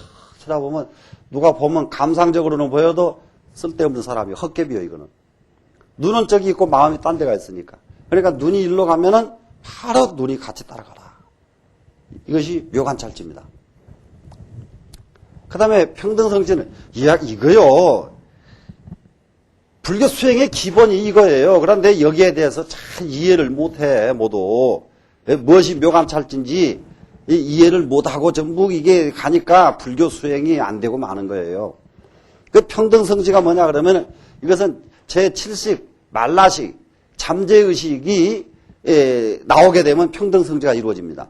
쳐다보면, 누가 보면 감상적으로는 보여도 쓸데없는 사람이 헛개비요, 이거는. 눈은 저기 있고 마음이 딴 데가 있으니까. 그러니까 눈이 일로 가면은 바로 눈이 같이 따라가라. 이것이 묘관찰지입니다. 그 다음에 평등성지는, 이거요. 불교 수행의 기본이 이거예요. 그런데 여기에 대해서 잘 이해를 못해, 모두. 무엇이 묘관찰지인지 이해를 못하고 전부 이게 가니까 불교 수행이 안 되고 마는 거예요. 그 평등성지가 뭐냐 그러면 이것은 제7식, 말라식, 잠재의식이 나오게 되면 평등성지가 이루어집니다.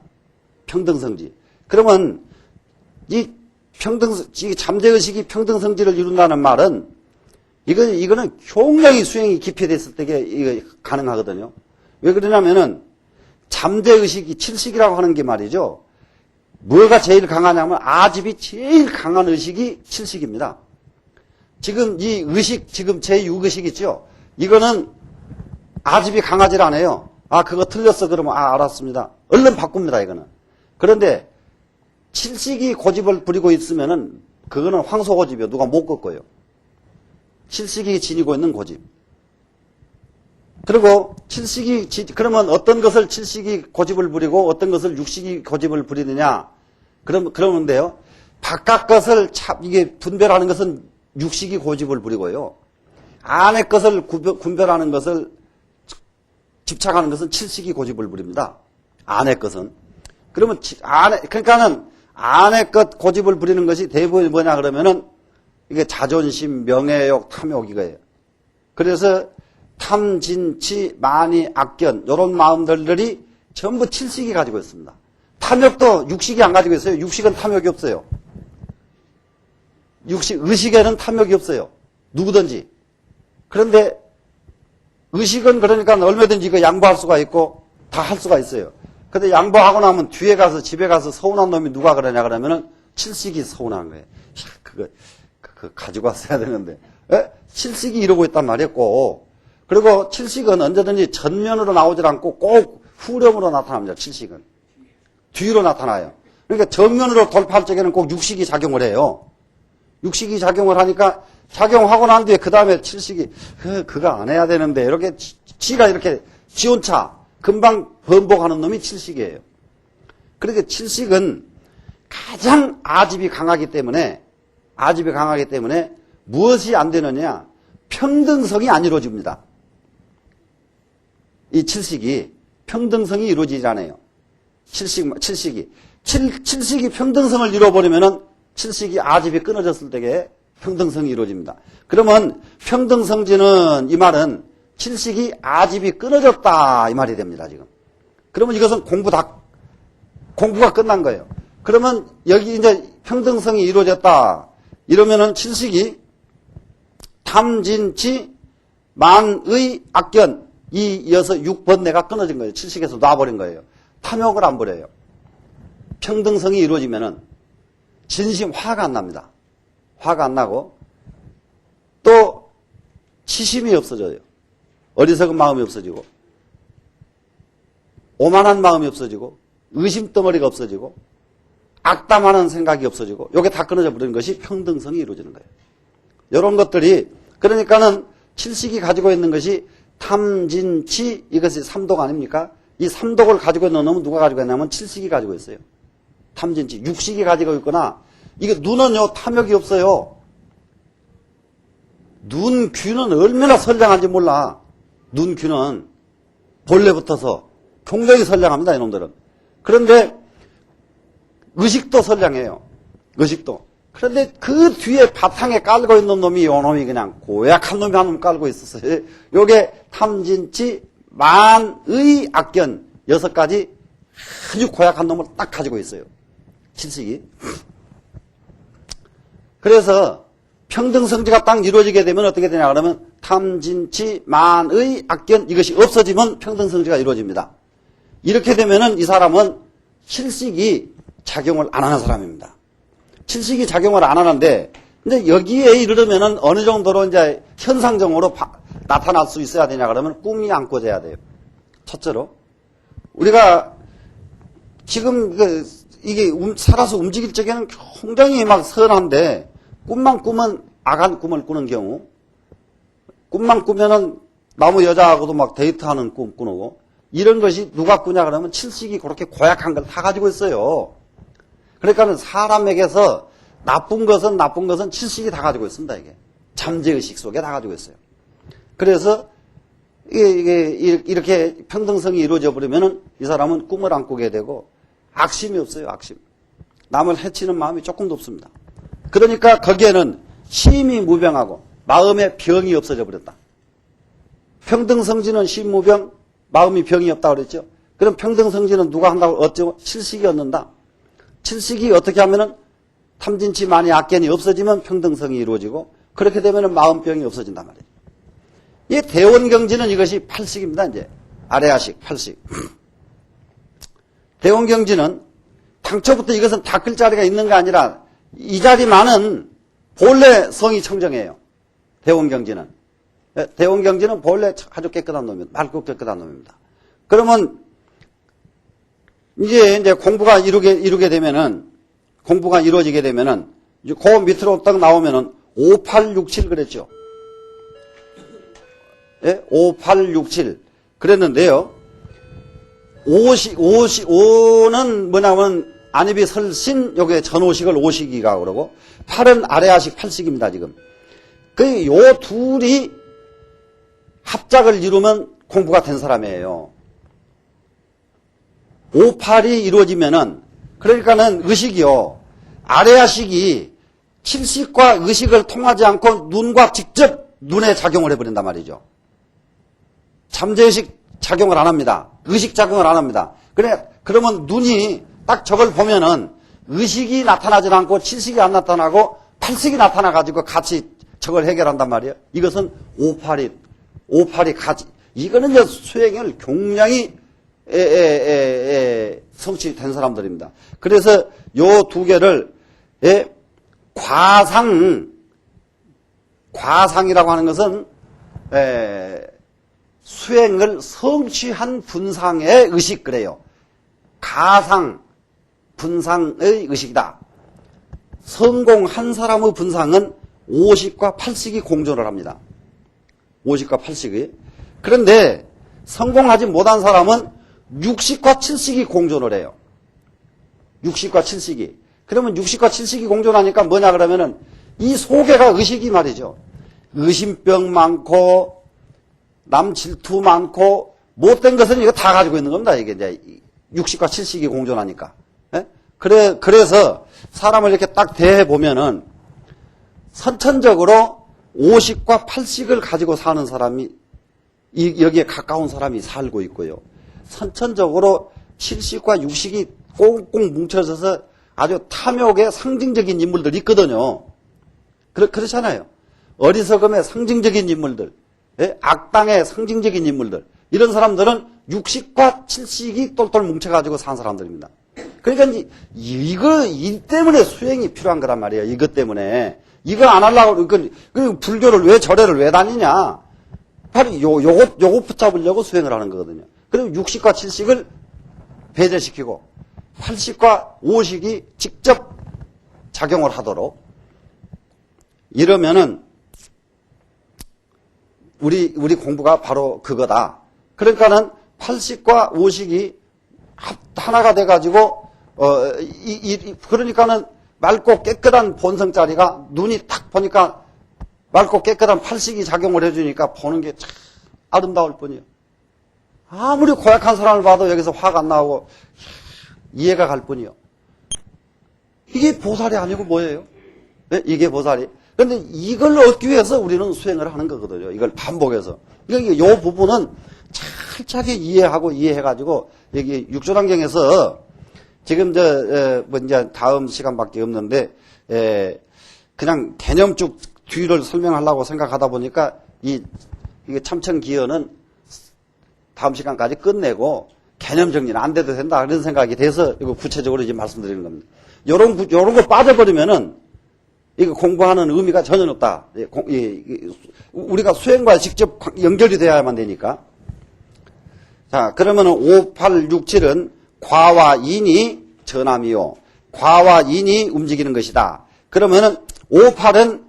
평등성지. 그러면 이 잠재의식이 평등성지를 이룬다는 말은 이거는 굉장히 수행이 깊이 됐을 때 이게 가능하거든요. 왜 그러냐면은 잠재의식이 7식이라고 하는 게 말이죠. 뭐가 제일 강하냐면 아집이 제일 강한 의식이 7식입니다. 지금 이 의식, 지금 제6의식 있죠? 이거는 아집이 강하질 않아요. 그거 틀렸어. 그러면 알았습니다. 얼른 바꿉니다, 이거는. 그런데 7식이 고집을 부리고 있으면은 그거는 황소고집이요. 누가 못 꺾어요. 7식이 지니고 있는 고집. 그리고 7식이, 그러면 어떤 것을 7식이 고집을 부리고 어떤 것을 6식이 고집을 부리느냐. 그러는데요. 바깥 것을 이게 분별하는 것은 6식이 고집을 부리고요. 안의 것을 분별하는 것을 집착하는 것은 7식이 고집을 부립니다. 안의 것은. 그러면 그러니까는 안의 것 고집을 부리는 것이 대부분 뭐냐 그러면은 이게 자존심, 명예욕, 탐욕 이거예요. 그래서 탐, 진치, 만이, 악견 이런 마음들이 전부 7식이 가지고 있습니다. 탐욕도 6식이 안 가지고 있어요. 6식은 탐욕이 없어요. 의식에는 탐욕이 없어요. 누구든지. 그런데 의식은 그러니까 얼마든지 이거 양보할 수가 있고 다 할 수가 있어요. 근데 양보하고 나면 뒤에 가서 집에 가서 서운한 놈이 누가 그러냐 그러면은 칠식이 서운한 거예요. 야, 그거 가지고 왔어야 되는데. 칠식이 이러고 있단 말이었고. 그리고 칠식은 언제든지 전면으로 나오질 않고 꼭 후렴으로 나타납니다. 칠식은. 뒤로 나타나요. 그러니까 정면으로 돌파할 적에는 꼭 육식이 작용을 해요. 육식이 작용을 하니까 작용하고 난 뒤에 그 다음에 칠식이 그거 안 해야 되는데 이렇게 지가 이렇게 지온차 금방 번복하는 놈이 칠식이에요. 그러니까 칠식은 가장 아집이 강하기 때문에 무엇이 안 되느냐? 평등성이 안 이루어집니다. 이 칠식이 평등성이 이루어지지 않아요. 칠식이 평등성을 이루어버리면은 칠식이 아집이 끊어졌을 때에 평등성이 이루어집니다. 그러면 평등성지는 이 말은 칠식이 아집이 끊어졌다 이 말이 됩니다. 지금. 그러면 이것은 공부가 끝난 거예요. 그러면 여기 이제 평등성이 이루어졌다 이러면은 칠식이 탐진치 만의 악견 이 이어서 6번뇌가 끊어진 거예요. 칠식에서 놔버린 거예요. 탐욕을 안 버려요. 평등성이 이루어지면은 진심 화가 안 납니다. 화가 안 나고 또 치심이 없어져요. 어리석은 마음이 없어지고 오만한 마음이 없어지고 의심덩어리가 없어지고 악담하는 생각이 없어지고 이게 다 끊어져 버리는 것이 평등성이 이루어지는 거예요. 이런 것들이 그러니까는 칠식이 가지고 있는 것이 탐진치 이것이 삼독 아닙니까? 이 삼독을 가지고 있는 놈은 누가 가지고 있냐면 칠식이 가지고 있어요. 탐진치 육식이 가지고 있거나 이게 눈은요 탐욕이 없어요. 눈 귀는 얼마나 선량한지 몰라. 눈 귀는 본래 붙어서 굉장히 선량합니다. 이놈들은. 그런데 의식도 선량해요. 의식도. 그런데 그 뒤에 바탕에 깔고 있는 놈이 요 놈이 그냥 고약한 놈이 한 놈 깔고 있었어요. 요게 탐진치 만의 악견 6가지 아주 고약한 놈을 딱 가지고 있어요. 칠식이. 그래서 평등성지가 딱 이루어지게 되면 어떻게 되냐 그러면 탐진치 만의 악견 이것이 없어지면 평등성지가 이루어집니다. 이렇게 되면은 이 사람은 칠식이 작용을 안 하는 사람입니다. 칠식이 작용을 안 하는데 근데 여기에 이르려면은 어느 정도로 이제 현상적으로 나타날 수 있어야 되냐 그러면 꿈이 안 꿔져야 돼요. 첫째로 우리가 지금 이게 살아서 움직일 적에는 굉장히 막 선한데 꿈만 꾸면 악한 꿈을 꾸는 경우 꿈만 꾸면은 나무 여자하고도 막 데이트하는 꿈 꾸고 이런 것이 누가 꾸냐 그러면 칠식이 그렇게 고약한 걸 다 가지고 있어요. 그러니까는 사람에게서 나쁜 것은 칠식이 다 가지고 있습니다. 이게 잠재의식 속에 다 가지고 있어요. 그래서 이게 이렇게 평등성이 이루어져 버리면은 이 사람은 꿈을 안 꾸게 되고 악심이 없어요. 악심. 남을 해치는 마음이 조금도 없습니다. 그러니까 거기에는 심이 무병하고 마음에 병이 없어져 버렸다. 평등성지는 심무병, 마음이 병이 없다고 그랬죠. 그럼 평등성지는 누가 한다고 어쩌고 칠식이 얻는다. 칠식이 어떻게 하면은 탐진치 만의 악견이 없어지면 평등성이 이루어지고 그렇게 되면은 마음병이 없어진단 말이에요. 이 대원경지는 이것이 8식입니다. 이제 아래아식 8식. 대원경지는 당초부터 이것은 닦을 자리가 있는 게 아니라 이 자리만은 본래 성이 청정해요. 대원경지는. 대원경지는 본래 아주 깨끗한 놈입니다. 맑고 깨끗한 놈입니다. 그러면 이제 공부가 이루게 되면은 공부가 이루어지게 되면은 이제 그 밑으로 딱 나오면은 5867 그랬죠. 예? 5867 그랬는데요. 5는 뭐냐면 안입이 설신 요게 전오식을 5식이가 그러고 8은 아래아식 8식입니다. 지금. 요 둘이 합작을 이루면 공부가 된 사람이에요. 58이 이루어지면은 그러니까는 의식이요. 아래아식이 칠식과 의식을 통하지 않고 눈과 직접 눈에 작용을 해버린단 말이죠. 잠재의식 작용을 안 합니다. 의식 작용을 안 합니다. 그러면 눈이 딱 저걸 보면은 의식이 나타나지 않고 칠식이 안 나타나고 팔식이 나타나가지고 같이 저걸 해결한단 말이에요. 이것은 58이 같이. 이거는 이제 수행을 굉장히 성취된 사람들입니다. 그래서 요 두 개를 과상이라고 하는 것은 수행을 성취한 분상의 의식 그래요. 가상, 분상의 의식이다. 성공한 사람의 분상은 50과 80이 공존을 합니다. 50과 80이. 그런데 성공하지 못한 사람은 60과 70이 공존을 해요. 60과 70이. 그러면 60과 70이 공존하니까 뭐냐 그러면은 이 소개가 의식이 말이죠. 의심병 많고 남 질투 많고 못된 것은 이거 다 가지고 있는 겁니다. 이게 이제 60과 70이 공존하니까. 예? 그래서 사람을 이렇게 딱 대해 보면은 선천적으로 50과 80을 가지고 사는 사람이 여기에 가까운 사람이 살고 있고요. 선천적으로 70과 60이 꽁꽁 뭉쳐져서 아주 탐욕의 상징적인 인물들이 있거든요. 그렇잖아요. 어리석음의 상징적인 인물들, 악당의 상징적인 인물들, 이런 사람들은 60과 70이 똘똘 뭉쳐가지고 산 사람들입니다. 그러니까 이 때문에 수행이 필요한 거란 말이에요. 이것 때문에. 이거 안 하려고, 그 불교를 왜 절에를 왜 다니냐? 바로 요거 붙잡으려고 수행을 하는 거거든요. 그리고 60과 70을 배제시키고 80과 50이 직접 작용을 하도록 이러면은 우리 공부가 바로 그거다. 그러니까는 80과 50이 하나가 돼가지고 그러니까는 맑고 깨끗한 본성짜리가 눈이 딱 보니까 맑고 깨끗한 80이 작용을 해주니까 보는 게 참 아름다울 뿐이에요. 아무리 고약한 사람을 봐도 여기서 화가 안 나오고 이해가 갈 뿐이요. 이게 보살이 아니고 뭐예요? 네? 이게 보살이. 그런데 이걸 얻기 위해서 우리는 수행을 하는 거거든요. 이걸 반복해서. 그러니까 이 부분은 철저하게 이해해가지고 여기 육조단경에서 지금 이제 다음 시간밖에 없는데 그냥 개념쭉 뒤를 설명하려고 생각하다 보니까 이게 참천기여는 다음 시간까지 끝내고 개념 정리는 안 돼도 된다 그런 생각이 돼서 이거 구체적으로 이제 말씀드리는 겁니다. 요런 거 빠져버리면은 이거 공부하는 의미가 전혀 없다. 우리가 수행과 직접 연결이 돼야만 되니까. 자, 그러면은 5, 8, 6, 7은 과와 인이 전함이요. 과와 인이 움직이는 것이다. 그러면은 5, 8은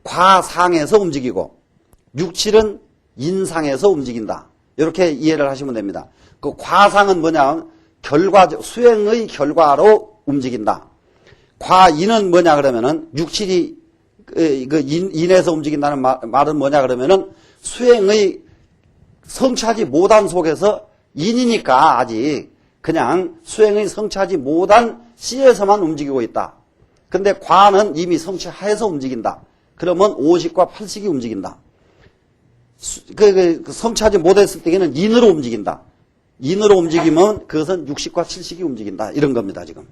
과상에서 움직이고 6, 7은 인상에서 움직인다. 이렇게 이해를 하시면 됩니다. 그 과상은 뭐냐? 수행의 결과로 움직인다. 과인은 뭐냐 그러면은 6, 7이 인에서 움직인다는 말은 뭐냐 그러면은 수행의 성취하지 못한 속에서 인이니까 아직 그냥 수행의 성취하지 못한 씨에서만 움직이고 있다. 근데 과는 이미 성취하에서 움직인다. 그러면 50과 80이 움직인다. 성취하지 못했을 때에는 인으로 움직인다. 인으로 움직이면 그것은 60과 70이 움직인다. 이런 겁니다, 지금.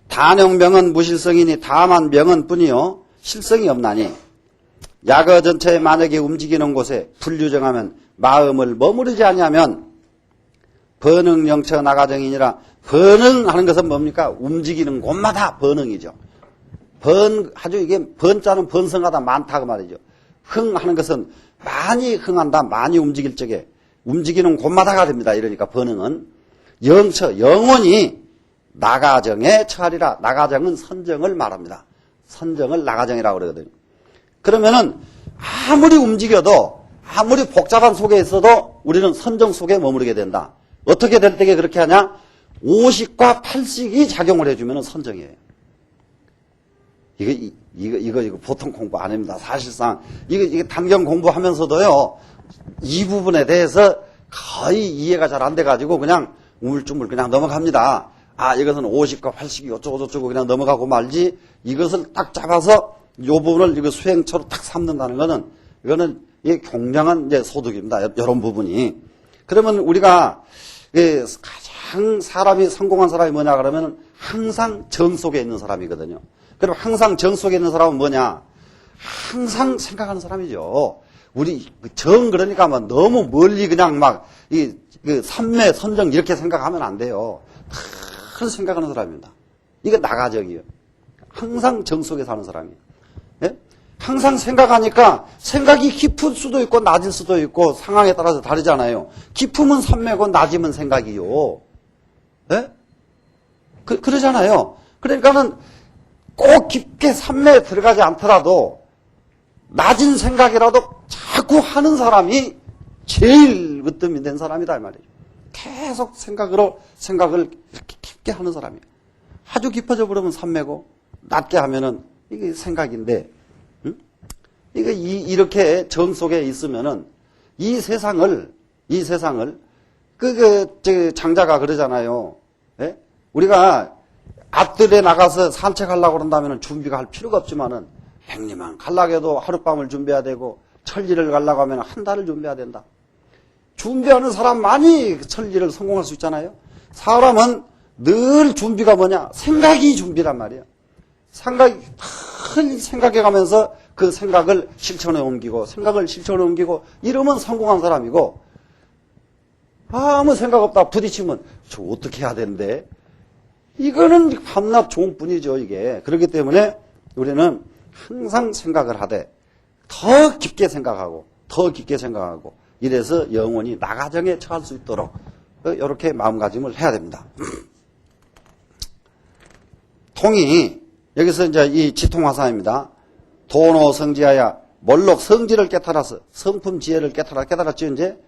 단용명은 무실성이니 다만 명은 뿐이요. 실성이 없나니. 야거 전체에 만약에 움직이는 곳에 분류정하면 마음을 머무르지 아니하면 번흥영처 나가정이니라. 번흥하는 것은 뭡니까? 움직이는 곳마다 번흥이죠. 아주 이게 번자는 번성하다 많다 그 말이죠. 흥하는 것은 많이 흥한다, 많이 움직일 적에 움직이는 곳마다가 됩니다. 이러니까 번흥은 영처, 영원히 나가정에 처하리라. 나가정은 선정을 말합니다. 선정을 나가정이라고 그러거든요. 그러면은 아무리 움직여도 아무리 복잡한 속에 있어도 우리는 선정 속에 머무르게 된다. 어떻게 될 때에 그렇게 하냐? 50과 80이 작용을 해주면 선정이에요. 이거 보통 공부 안 합니다. 사실상 이게 단경 공부하면서도요, 이 부분에 대해서 거의 이해가 잘 안 돼가지고 그냥 우물쭈물 그냥 넘어갑니다. 아, 이것은 50과 80이 어쩌고저쩌고 그냥 넘어가고 말지, 이것을 딱 잡아서 요 부분을 이거 수행처로 딱 삼는다는 거는, 이거는 이게 굉장한 이제 소득입니다. 이런 부분이. 그러면 우리가 가장 사람이 성공한 사람이 뭐냐 그러면 항상 정 속에 있는 사람이거든요. 그럼 항상 정 속에 있는 사람은 뭐냐? 항상 생각하는 사람이죠. 우리 정 그러니까 막 너무 멀리 그냥 막 그 삼매, 선정 이렇게 생각하면 안 돼요. 큰 생각하는 사람입니다. 이게 나가적이에요. 항상 정 속에 사는 사람이에요. 예? 항상 생각하니까 생각이 깊을 수도 있고 낮을 수도 있고 상황에 따라서 다르잖아요. 깊으면 삼매고 낮으면 생각이요. 예? 그러잖아요. 그러니까는 꼭 깊게 삼매에 들어가지 않더라도 낮은 생각이라도 자꾸 하는 사람이 제일 으뜸이 된 사람이다 이 말이에요. 계속 생각을 이렇게 깊게 하는 사람이에요. 아주 깊어져 버리면 삼매고 낮게 하면은 이게 생각인데, 응? 이게 이렇게 정 속에 있으면은 이 세상을 장자가 그러잖아요. 예? 우리가 앞들에 나가서 산책하려고 그런다면 준비가 할 필요가 없지만은 행리만 가려고 해도 하룻밤을 준비해야 되고 천리를 가려고 하면 한 달을 준비해야 된다. 준비하는 사람만이 천리를 성공할 수 있잖아요. 사람은 늘 준비가 뭐냐? 생각이 준비란 말이에요. 생각해가면서 그 생각을 실천에 옮기고 이러면 성공한 사람이고, 아무 생각 없다 부딪히면 저 어떻게 해야 되는데, 이거는 밤낮 종뿐이죠 이게. 그렇기 때문에 우리는 항상 생각을 하되 더 깊게 생각하고 이래서 영원히 나가정에 처할 수 있도록 이렇게 마음가짐을 해야 됩니다. 통이 여기서 이제 이 지통화사입니다. 도노 성지하야 몰록 성지를 깨달아서 성품 지혜를 깨달았죠. 이제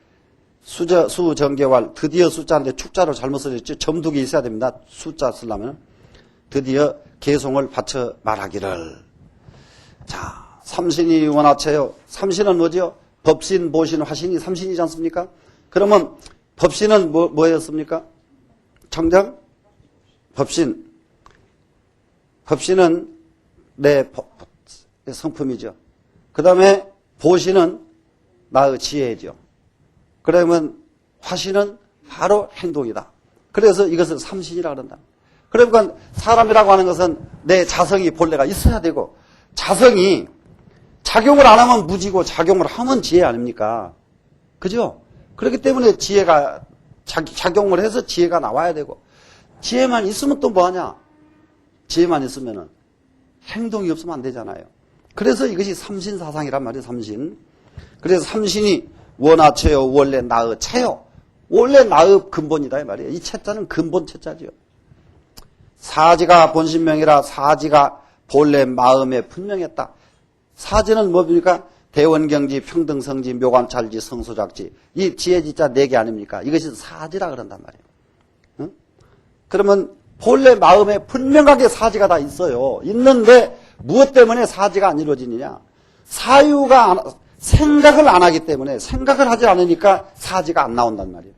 수정계활 드디어 숫자인데 축자로 잘못 써졌죠. 점두기 있어야 됩니다. 숫자 쓰려면 드디어 개송을 바쳐 말하기를. 자, 삼신이 원하체요. 삼신은 뭐죠? 법신, 보신, 화신이 삼신이지 않습니까? 그러면 법신은 뭐였습니까? 정정? 법신. 법신은 내 성품이죠. 그 다음에 보신은 나의 지혜죠. 그러면 화신은 바로 행동이다. 그래서 이것을 삼신이라 그런다. 그러니까 사람이라고 하는 것은 내 자성이 본래가 있어야 되고, 자성이 작용을 안 하면 무지고 작용을 하면 지혜 아닙니까? 그죠? 그렇기 때문에 지혜가 작용을 해서 지혜가 나와야 되고, 지혜만 있으면 또 뭐하냐? 지혜만 있으면은 행동이 없으면 안 되잖아요. 그래서 이것이 삼신사상이란 말이에요. 삼신. 그래서 삼신이 원하체요 원래 나의 체요. 원래 나의 근본이다 이 말이에요. 이 체자는 근본 체자지요. 사지가 본신명이라 사지가 본래 마음에 분명했다. 사지는 뭡니까? 대원경지, 평등성지, 묘관찰지, 성소작지. 이 지혜지자 4개 아닙니까? 이것이 사지라 그런단 말이에요. 응? 그러면 본래 마음에 분명하게 사지가 다 있어요. 있는데 무엇 때문에 사지가 안 이루어지느냐? 생각을 안 하기 때문에, 생각을 하지 않으니까 사지가 안 나온단 말이에요.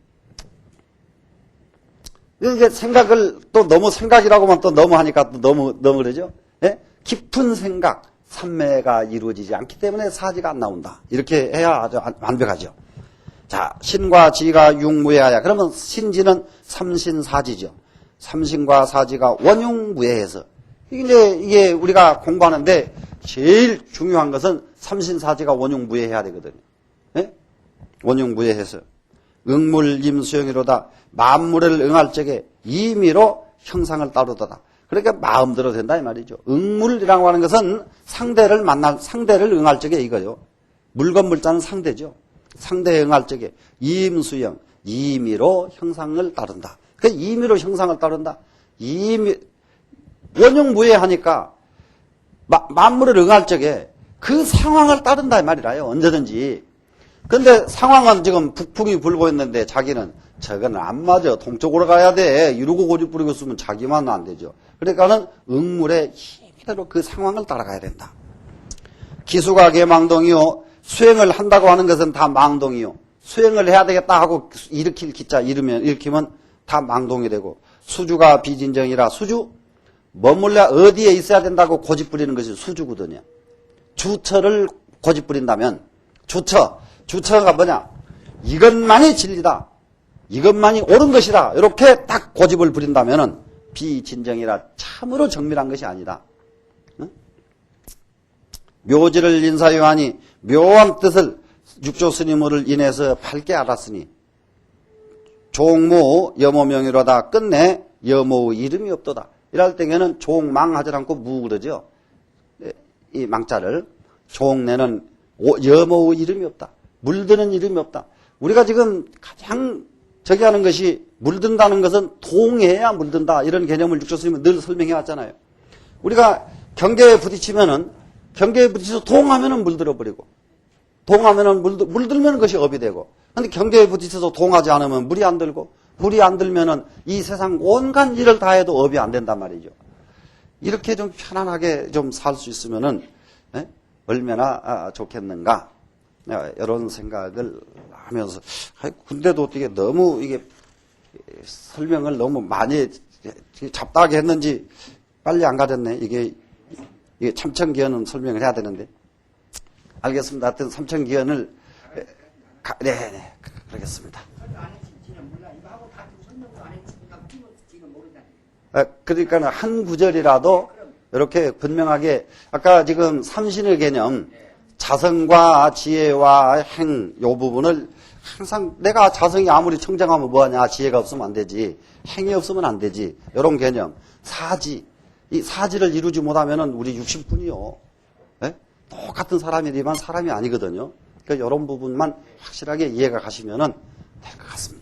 이게 생각을 또 너무 생각이라고만 또 너무 하니까 또 너무 그러죠? 예? 깊은 생각, 삼매가 이루어지지 않기 때문에 사지가 안 나온다. 이렇게 해야 아주 완벽하죠. 자, 신과 지가 융무해야. 그러면 신지는 삼신사지죠. 삼신과 사지가 원흉무해해서. 이게 우리가 공부하는데 제일 중요한 것은 삼신사지가 원흉무해해야 되거든요. 예? 원흉무해해서. 응물임수형이로다. 만물을 응할 적에 임의로 형상을 따르도다. 그러니까 마음대로 된다 이 말이죠. 응물이라고 하는 것은 상대를 응할 적에 이거요. 물건물자는 상대죠. 상대에 응할 적에 임수형, 임의로 형상을 따른다. 그 임의로 형상을 따른다. 원흉무해하니까 만물을 응할 적에 그 상황을 따른다 이 말이라요. 언제든지. 근데 상황은 지금 북풍이 불고 있는데 자기는 저건 안 맞아. 동쪽으로 가야 돼. 이러고 고집 부리고 있으면 자기만 안 되죠. 그러니까는 응물의 힘대로 그 상황을 따라가야 된다. 기수가 개망동이요. 수행을 한다고 하는 것은 다 망동이요. 수행을 해야 되겠다 하고 일으킬 기자 일으키면 다 망동이 되고, 수주가 비진정이라 수주 머물러 어디에 있어야 된다고 고집 부리는 것이 수주거든요. 주처를 고집 부린다면 주처가 뭐냐? 이것만이 진리다. 이것만이 옳은 것이다. 이렇게 딱 고집을 부린다면은 비진정이라 참으로 정밀한 것이 아니다. 응? 묘지를 인사요하니 묘한 뜻을 육조 스님을 인해서 밝게 알았으니, 종모 여모명이로다 끝내 여모의 이름이 없도다. 이럴 때에는 종망하지 않고 무 그러죠. 이 망자를 종내는 여모의 이름이 없다. 물드는 이름이 없다. 우리가 지금 가장 저기 하는 것이 물든다는 것은 동해야 물든다. 이런 개념을 육조스님은 늘 설명해 왔잖아요. 우리가 경계에 부딪히면은 경계에 부딪혀서 동하면은 물들어 버리고 동하면은 물들면 그것이 업이 되고 근데 경계에 부딪혀서 동하지 않으면 물이 안 들고 물이 안 들면은 이 세상 온갖 일을 다 해도 업이 안 된단 말이죠. 이렇게 좀 편안하게 좀 살 수 있으면은 얼마나 좋겠는가 이런 생각을 하면서 근데도 어떻게 너무 이게 설명을 너무 많이 잡다하게 했는지 빨리 안 가졌네. 이게 참천기원은 설명을 해야 되는데 알겠습니다. 하여튼 삼천기원을 네 그러겠습니다. 그러니까 한 구절이라도 이렇게 분명하게 아까 지금 삼신의 개념 자성과 지혜와 행 요 부분을 항상 내가 자성이 아무리 청정하면 뭐하냐 지혜가 없으면 안 되지 행이 없으면 안 되지 이런 개념 사지 이 사지를 이루지 못하면은 우리 육신뿐이요 똑같은 사람이지만 사람이 아니거든요. 그러니까 이런 부분만 확실하게 이해가 가시면은 될 것 같습니다.